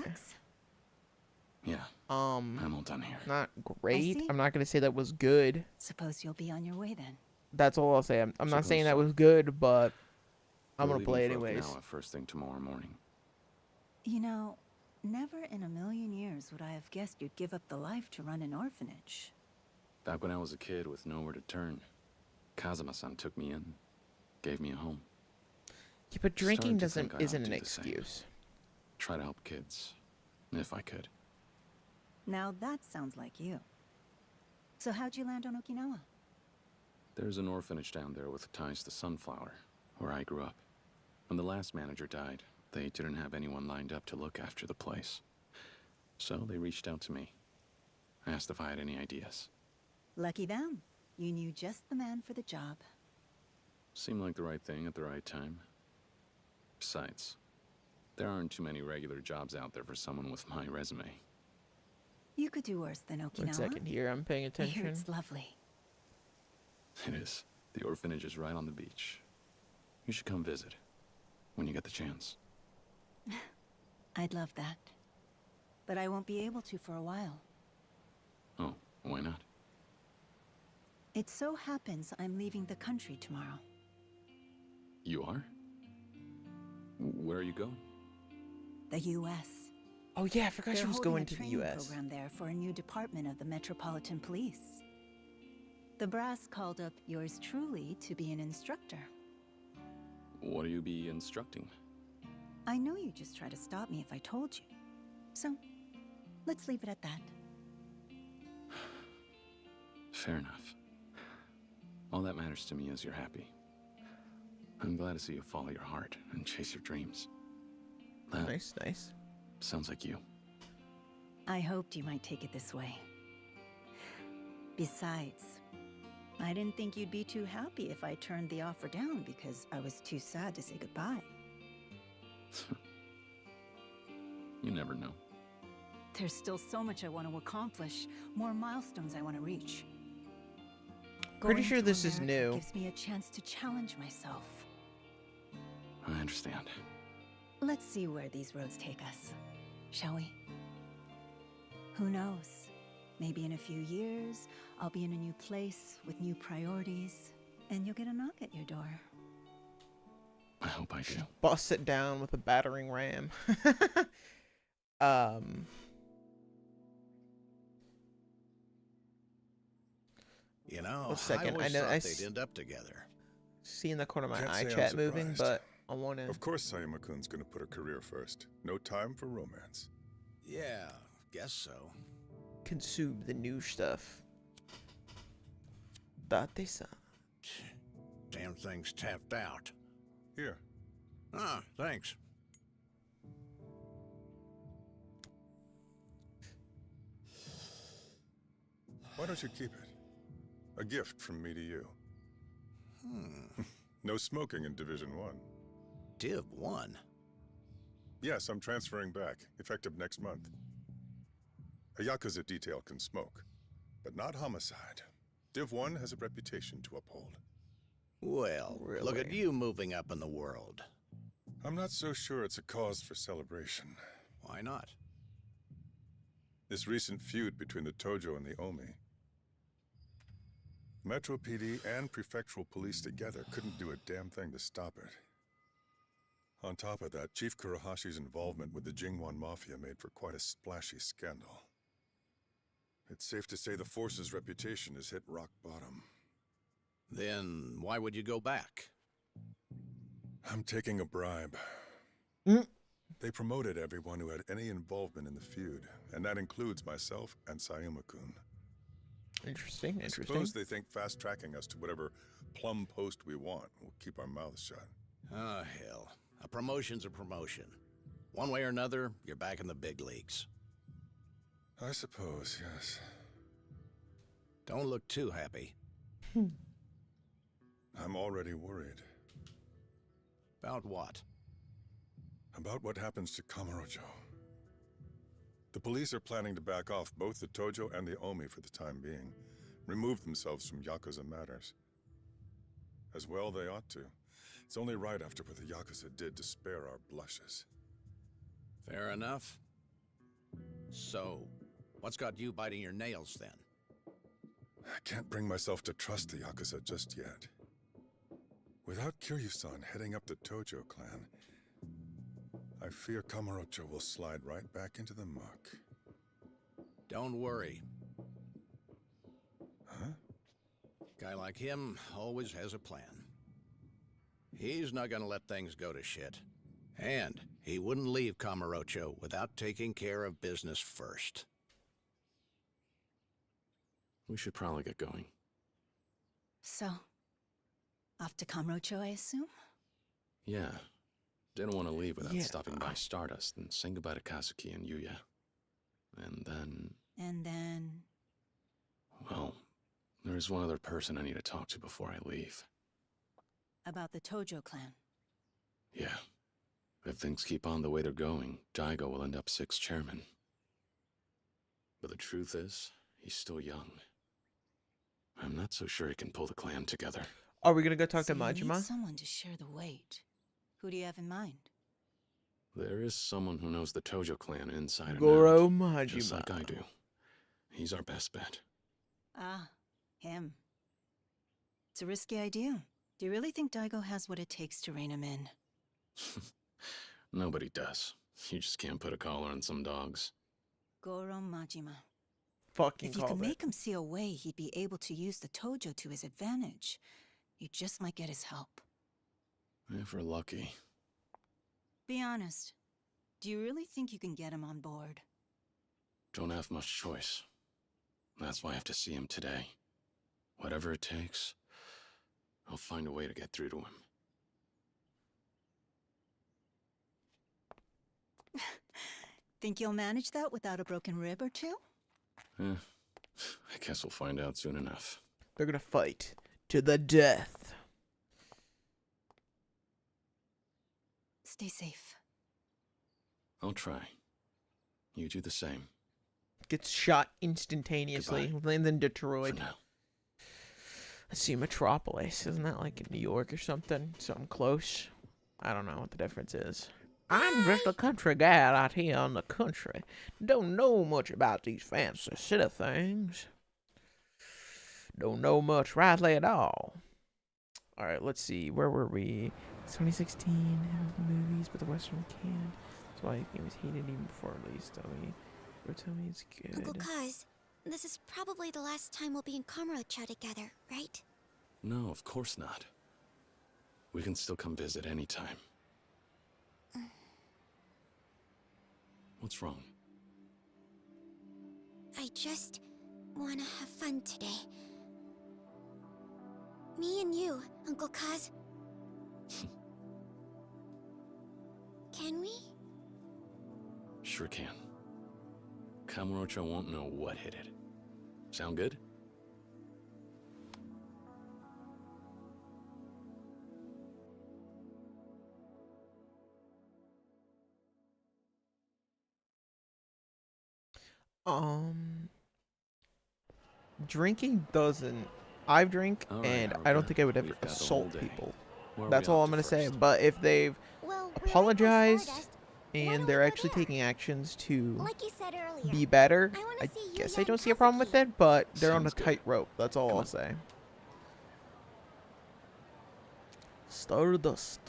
Yeah. I'm all done here. Not great. I'm not gonna say that was good. Suppose you'll be on your way then. That's all I'll say. I'm not saying that was good, but I'm gonna play anyways. Now, first thing tomorrow morning. You know, never in a million years would I have guessed you'd give up the life to run an orphanage. Back when I was a kid with nowhere to turn, Kazuma-san took me in, gave me a home. Yeah, but drinking isn't an excuse. Try to help kids, if I could. Now that sounds like you. So how'd you land on Okinawa? There's an orphanage down there with ties to Sunflower, where I grew up. When the last manager died, they didn't have anyone lined up to look after the place. So they reached out to me. Asked if I had any ideas. Lucky them. You knew just the man for the job. Seemed like the right thing at the right time. Besides, there aren't too many regular jobs out there for someone with my resume. You could do worse than Okinawa. 1 second here, I'm paying attention. I hear it's lovely. It is. The orphanage is right on the beach. You should come visit, when you get the chance. I'd love that. But I won't be able to for a while. Oh, why not? It so happens I'm leaving the country tomorrow. You are? Where are you going? The U.S. Oh yeah, I forgot she was going to the U.S. Program there for a new department of the Metropolitan Police. The brass called up yours truly to be an instructor. What do you be instructing? I know you'd just try to stop me if I told you. So, let's leave it at that. Fair enough. All that matters to me is you're happy. I'm glad to see you follow your heart and chase your dreams. That Nice. sounds like you. I hoped you might take it this way. Besides, I didn't think you'd be too happy if I turned the offer down because I was too sad to say goodbye. You never know. There's still so much I want to accomplish, more milestones I want to reach. Pretty Going sure to this is America new. gives me a chance to challenge myself. I understand. Let's see where these roads take us, shall we? Who knows? Maybe in a few years, I'll be in a new place with new priorities, and you'll get a knock at your door. I hope I do. Bust it down with a battering ram. You know, a second. I always know thought they'd end up together. See in the corner of my Can't eye say I'm chat moving, surprised. but I want to. Of course Sayama-kun's gonna put her career first. No time for romance. Yeah, guess so. Consume the new stuff. Date-san. Damn thing's tapped out. Here. Ah, thanks. Why don't you keep it? A gift from me to you. No smoking in Division 1. Div 1? Yes, I'm transferring back, effective next month. A Yakuza detail can smoke, but not homicide. Div 1 has a reputation to uphold. Well, look at you moving up in the world. I'm not so sure it's a cause for celebration. Why not? This recent feud between the Tojo and the Omi. Metro PD and prefectural police together couldn't do a damn thing to stop it. On top of that, Chief Kurahashi's involvement with the Jingwan Mafia made for quite a splashy scandal. It's safe to say the force's reputation has hit rock bottom. Then why would you go back? I'm taking a bribe. They promoted everyone who had any involvement in the feud, and that includes myself and Sayama-kun. Interesting. I suppose they think fast-tracking us to whatever plum post we want will keep our mouths shut. Oh, hell. A promotion's a promotion. One way or another, you're back in the big leagues. I suppose, yes. Don't look too happy. I'm already worried. About what? About what happens to Kamurocho. The police are planning to back off both the Tojo and the Omi for the time being, remove themselves from Yakuza matters. As well they ought to. It's only right after what the Yakuza did to spare our blushes. Fair enough. So, what's got you biting your nails then? I can't bring myself to trust the Yakuza just yet. Without Kiryu-san heading up the Tojo clan, I fear Kamurocho will slide right back into the muck. Don't worry. Huh? Guy like him always has a plan. He's not gonna let things go to shit. And he wouldn't leave Kamurocho without taking care of business first. We should probably get going. So, off to Kamurocho, I assume? Yeah. Didn't want to leave without stopping by Stardust and saying goodbye to Kazuki and Yuya. And then... Well, there's one other person I need to talk to before I leave. About the Tojo clan. Yeah. If things keep on the way they're going, Daigo will end up 6th chairman. But the truth is, he's still young. I'm not so sure he can pull the clan together. Are we gonna go talk to You Majima? need someone to share the weight. Who do you have in mind? There is someone who knows the Tojo clan inside and Goro out, Majima. just like I do. He's our best bet. Ah, him. It's a risky idea. Do you really think Daigo has what it takes to rein him in? Nobody does. You just can't put a collar on some dogs. Goro Majima. Fucking If you can called it. make him see a way he'd be able to use the Tojo to his advantage, you just might get his help. If we're lucky. Be honest. Do you really think you can get him on board? Don't have much choice. That's why I have to see him today. Whatever it takes, I'll find a way to get through to him. Think you'll manage that without a broken rib or two? I guess we'll find out soon enough. They're gonna fight to the death. Stay safe. I'll try. You do the same. Gets shot instantaneously. Lands in Detroit. Let's see, Metropolis. Isn't that like in New York or something? Something close? I don't know what the difference is. I'm just a country guy out here in the country. Don't know much about these fancy city things. Don't know much rightly at all. Alright, let's see. Where were we? 2016. The movies, but the Western can. That's why the game was hated even before release. Tell me it's good. Uncle Kaz, this is probably the last time we'll be in Kamurocho together, right? No, of course not. We can still come visit anytime. What's wrong? I just want to have fun today. Me and you, Uncle Kaz. Can we? Sure can. Kamurocho won't know what hit it. Sound good? Drinking doesn't. I drink, and I don't think I would ever assault people. That's all I'm gonna say. But if they've apologized and they're actually taking actions to be better, I guess I don't see a problem with it. But they're on a tightrope. That's all I'll say. Stardust.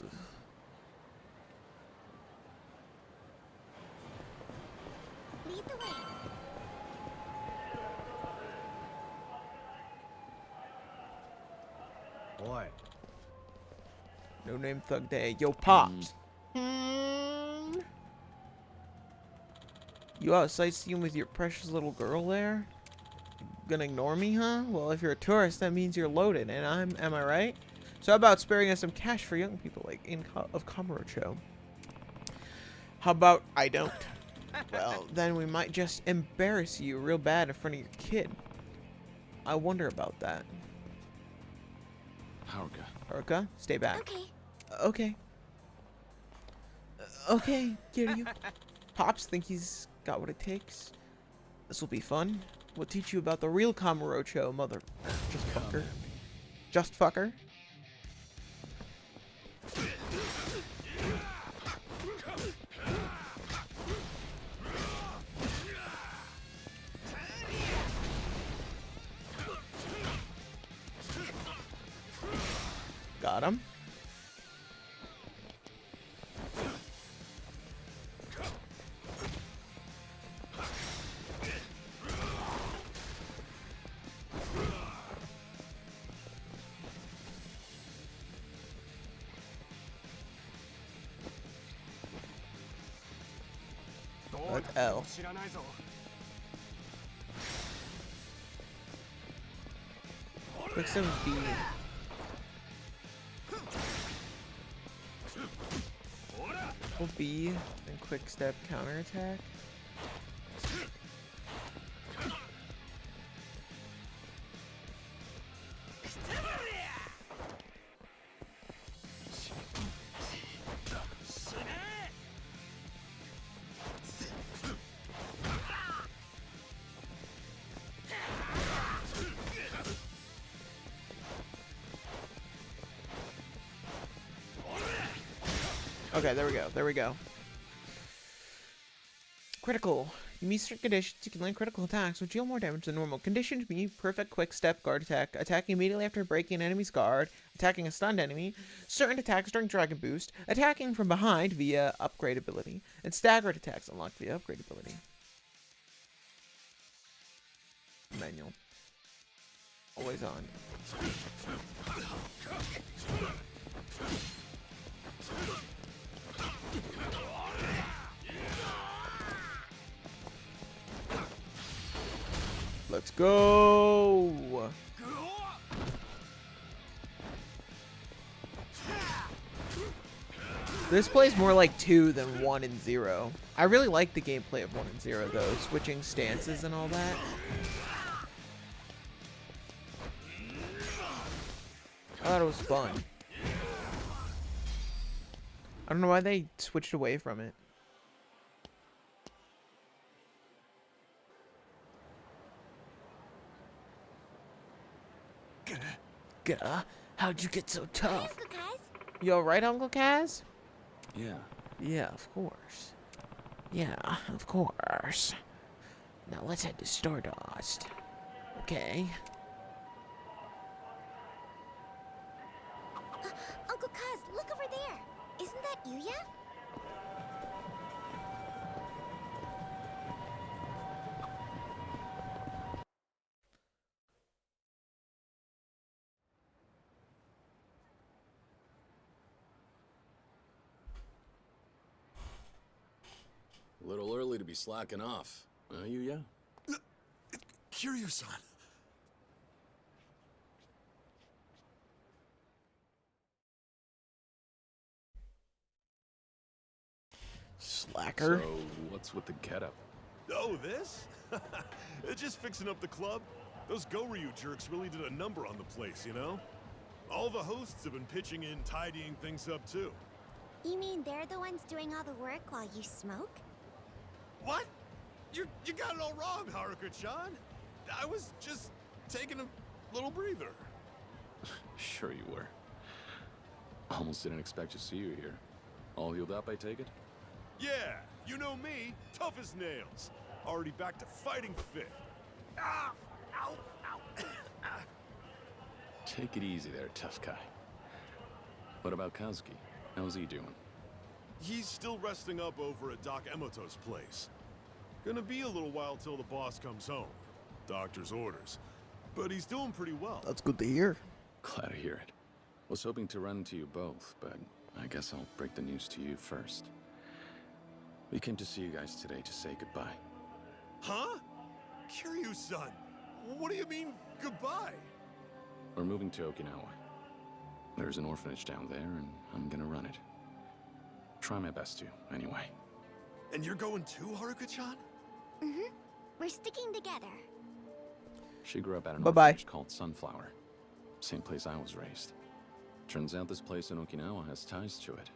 Boy. No name Thug Day. Yo, Pops. You out sightseeing with your precious little girl there? Gonna ignore me, huh? Well, if you're a tourist, that means you're loaded, and am I right? So how about sparing us some cash for young people like of Kamurocho? How about I don't? Well, then we might just embarrass you real bad in front of your kid. I wonder about that. Haruka, stay back. Okay. Okay, get you. Pops think he's got what it takes. This will be fun. We'll teach you about the real Kamurocho, mother. Just fucker. Got him. What L? Quick step B. Will B and quick step counterattack. Okay, there we go. Critical. You meet certain conditions, you can land critical attacks, which deal more damage than normal. Conditions mean perfect quick step guard attack, attacking immediately after breaking an enemy's guard, attacking a stunned enemy, certain attacks during dragon boost, attacking from behind via upgrade ability, and staggered attacks unlocked via upgrade ability. Manual. Always on. Let's go. This plays more like 2 than 1 and 0. I really like the gameplay of 1 and 0 though, switching stances and all that. I thought it was fun. I don't know why they switched away from it. Gah, how'd you get so tough? You alright, Uncle Kaz? Yeah. Yeah, of course. Yeah, of course. Now let's head to Stardust. Okay. Uncle Kaz, look over there. Isn't that Yuya? A little early to be slacking off. Yuya? Kiryu-san. Slacker. So, what's with the getup? Oh, this? Just fixing up the club. Those Go-Ryu jerks really did a number on the place, you know? All the hosts have been pitching in, tidying things up, too. You mean they're the ones doing all the work while you smoke? What? You got it all wrong, Haruka-chan. I was just taking a little breather. Sure you were. Almost didn't expect to see you here. All healed up, I take it? Yeah, you know me, tough as nails. Already back to fighting fit. Ah! Ow! Ow! Take it easy there, tough guy. What about Kazuki? How's he doing? He's still resting up over at Doc Emoto's place. Gonna be a little while till the boss comes home. Doctor's orders. But he's doing pretty well. That's good to hear. Glad to hear it. Was hoping to run into you both, but I guess I'll break the news to you first. We came to see you guys today to say goodbye. Huh? Kiryu-san, what do you mean, goodbye? We're moving to Okinawa. There's an orphanage down there, and I'm gonna run it. Try my best to, anyway. And you're going too, Haruka-chan? Mm-hmm. We're sticking together. She grew up at an Bye-bye. orphanage called Sunflower. Same place I was raised. Turns out this place in Okinawa has ties to it.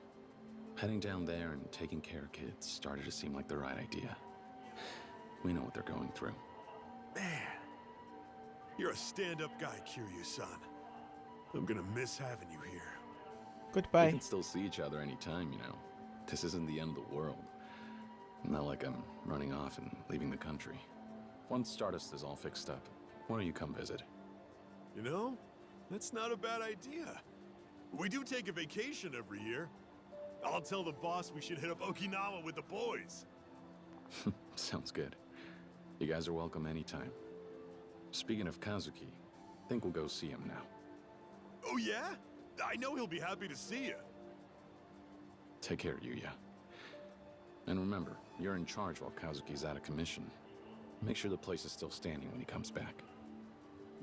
Heading down there and taking care of kids started to seem like the right idea. We know what they're going through. Man, you're a stand-up guy, Kiryu-san. I'm gonna miss having you here. Goodbye. We can still see each other anytime, you know. This isn't the end of the world. Not like I'm running off and leaving the country. Once Stardust is all fixed up, why don't you come visit? You know, that's not a bad idea. We do take a vacation every year. I'll tell the boss we should hit up Okinawa with the boys. Sounds good. You guys are welcome anytime. Speaking of Kazuki, I think we'll go see him now. Oh yeah? I know he'll be happy to see you. Take care, Yuya. And remember, you're in charge while Kazuki's out of commission. Make sure the place is still standing when he comes back.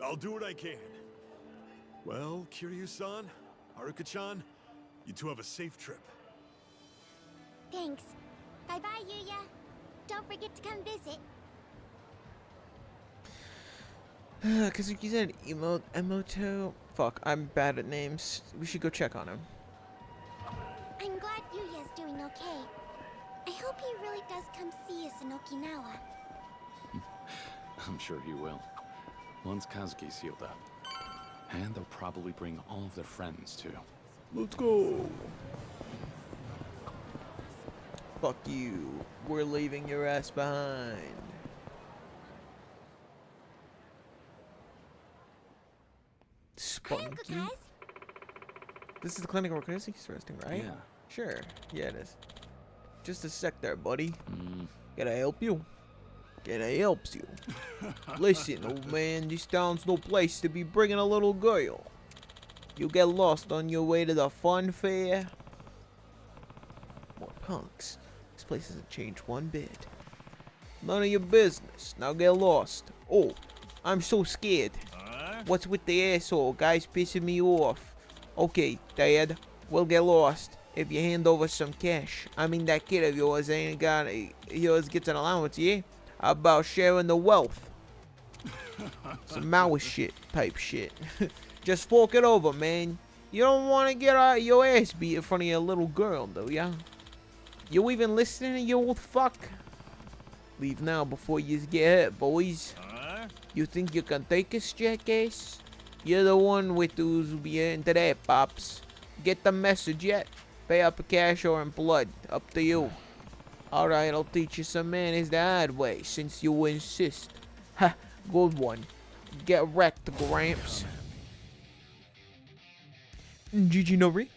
I'll do what I can. Well, Kiryu-san, Haruka-chan, you two have a safe trip. Thanks. Bye-bye, Yuya. Don't forget to come visit. Kazuki said Emoto. Fuck, I'm bad at names. We should go check on him. I'm glad Yuya's doing okay. I hope he really does come see us in Okinawa. I'm sure he will. Once Kazuki's healed up. And they'll probably bring all of their friends, too. Let's go. Fuck you. We're leaving your ass behind. Spunky. This is the clinic where Kazuki's resting, right? Yeah. Sure. Yeah, it is. Just a sec there, buddy. Can I help you? Can I help you? Listen, old man, this town's no place to be bringing a little girl. You get lost on your way to the fun fair. More punks. This place hasn't changed one bit. None of your business. Now get lost. Oh, I'm so scared. What's with the asshole? Guy's pissing me off. Okay, Dad, we'll get lost. if you hand over some cash. I mean, that kid of yours ain't got yours gets an allowance, yeah? How about sharing the wealth? Some Maoist shit type shit. Just fork it over, man. You don't want to get your ass beat in front of your little girl, though, yeah? You even listening, you old fuck? Leave now before you get hurt, boys. You think you can take us, jackass? You're the one with who's be into that, pops. Get the message yet? Pay up in cash or in blood. Up to you. Alright, I'll teach you some manners the hard way, since you insist. Ha, good one. Get wrecked, Gramps. GG Nori.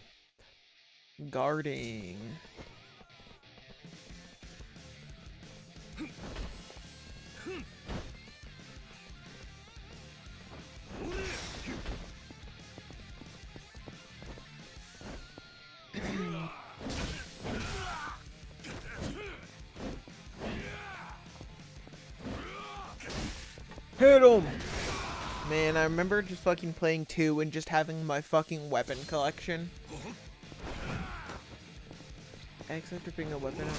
Guarding. Hit him! Man, I remember just fucking playing 2 and just having my fucking weapon collection. X after picking a weapon up.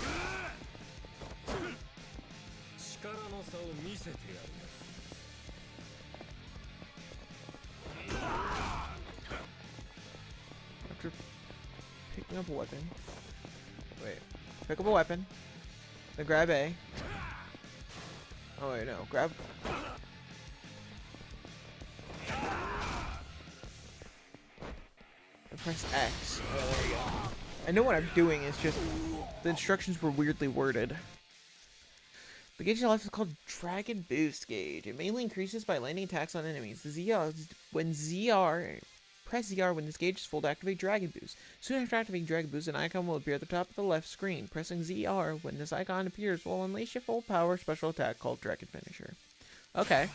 After picking up a weapon. Wait. Pick up a weapon. Then grab A. Oh wait, no. Grab... and press X. Oh, there you go. I know what I'm doing, it's just the instructions were weirdly worded. The gauge left is called Dragon Boost Gauge. It mainly increases by landing attacks on enemies. Press ZR when this gauge is full to activate Dragon Boost. Soon after activating Dragon Boost, an icon will appear at the top of the left screen. Pressing ZR when this icon appears will unleash a full power special attack called Dragon Finisher. Okay.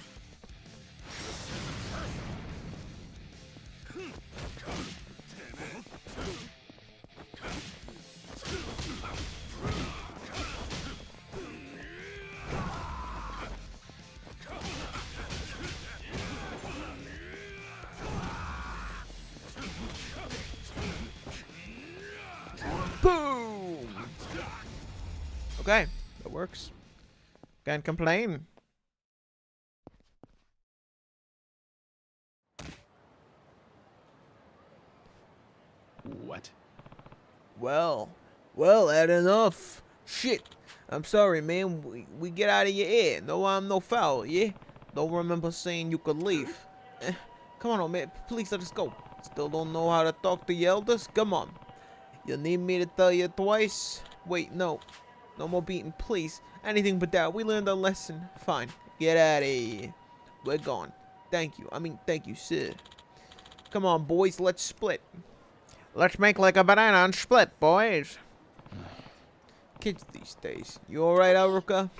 Boom! Okay, that works. Can't complain. What? Well, had enough. Shit. I'm sorry, man. We get out of your ear. No harm, no foul, yeah? Don't remember saying you could leave. Come on, man. Please let us go. Still don't know how to talk to your elders? Come on. You need me to tell you twice? Wait, no. No more beating, please. Anything but that. We learned our lesson. Fine. Get out of here. We're gone. Thank you. I mean, thank you, sir. Come on, boys. Let's split. Let's make like a banana and split, boys. Kids these days. You alright, Aruka?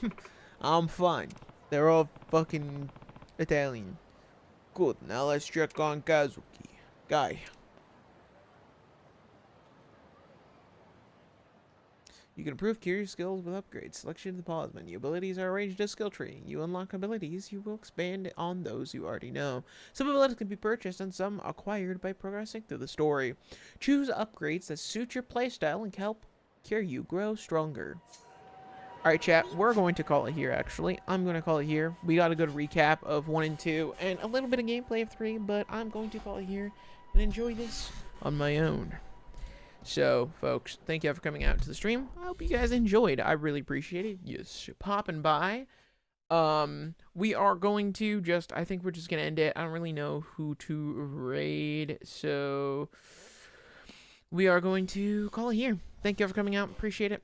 I'm fine. They're all fucking Italian. Good. Now let's check on Kazuki. Guy. You can improve curious skills with upgrades. Selection of the pause menu. Abilities are arranged as skill tree. You unlock abilities, you will expand on those you already know. Some abilities can be purchased and some acquired by progressing through the story. Choose upgrades that suit your playstyle and help carry you grow stronger. Alright chat, we're going to call it here actually. I'm going to call it here. We got a good recap of 1 and 2 and a little bit of gameplay of 3, but I'm going to call it here and enjoy this on my own. So, folks, thank you for coming out to the stream. I hope you guys enjoyed. I really appreciate it. Just popping by. We are going to just, I think we're just going to end it. I don't really know who to raid, so we are going to call it here. Thank you for coming out. Appreciate it.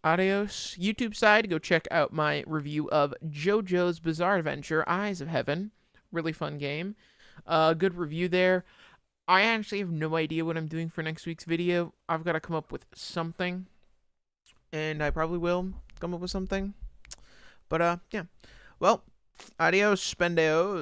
Adios. YouTube side, go check out my review of JoJo's Bizarre Adventure, Eyes of Heaven. Really fun game. Good review there. I actually have no idea what I'm doing for next week's video. I've got to come up with something. And I probably will come up with something. But, yeah. Well, adios, spendeos.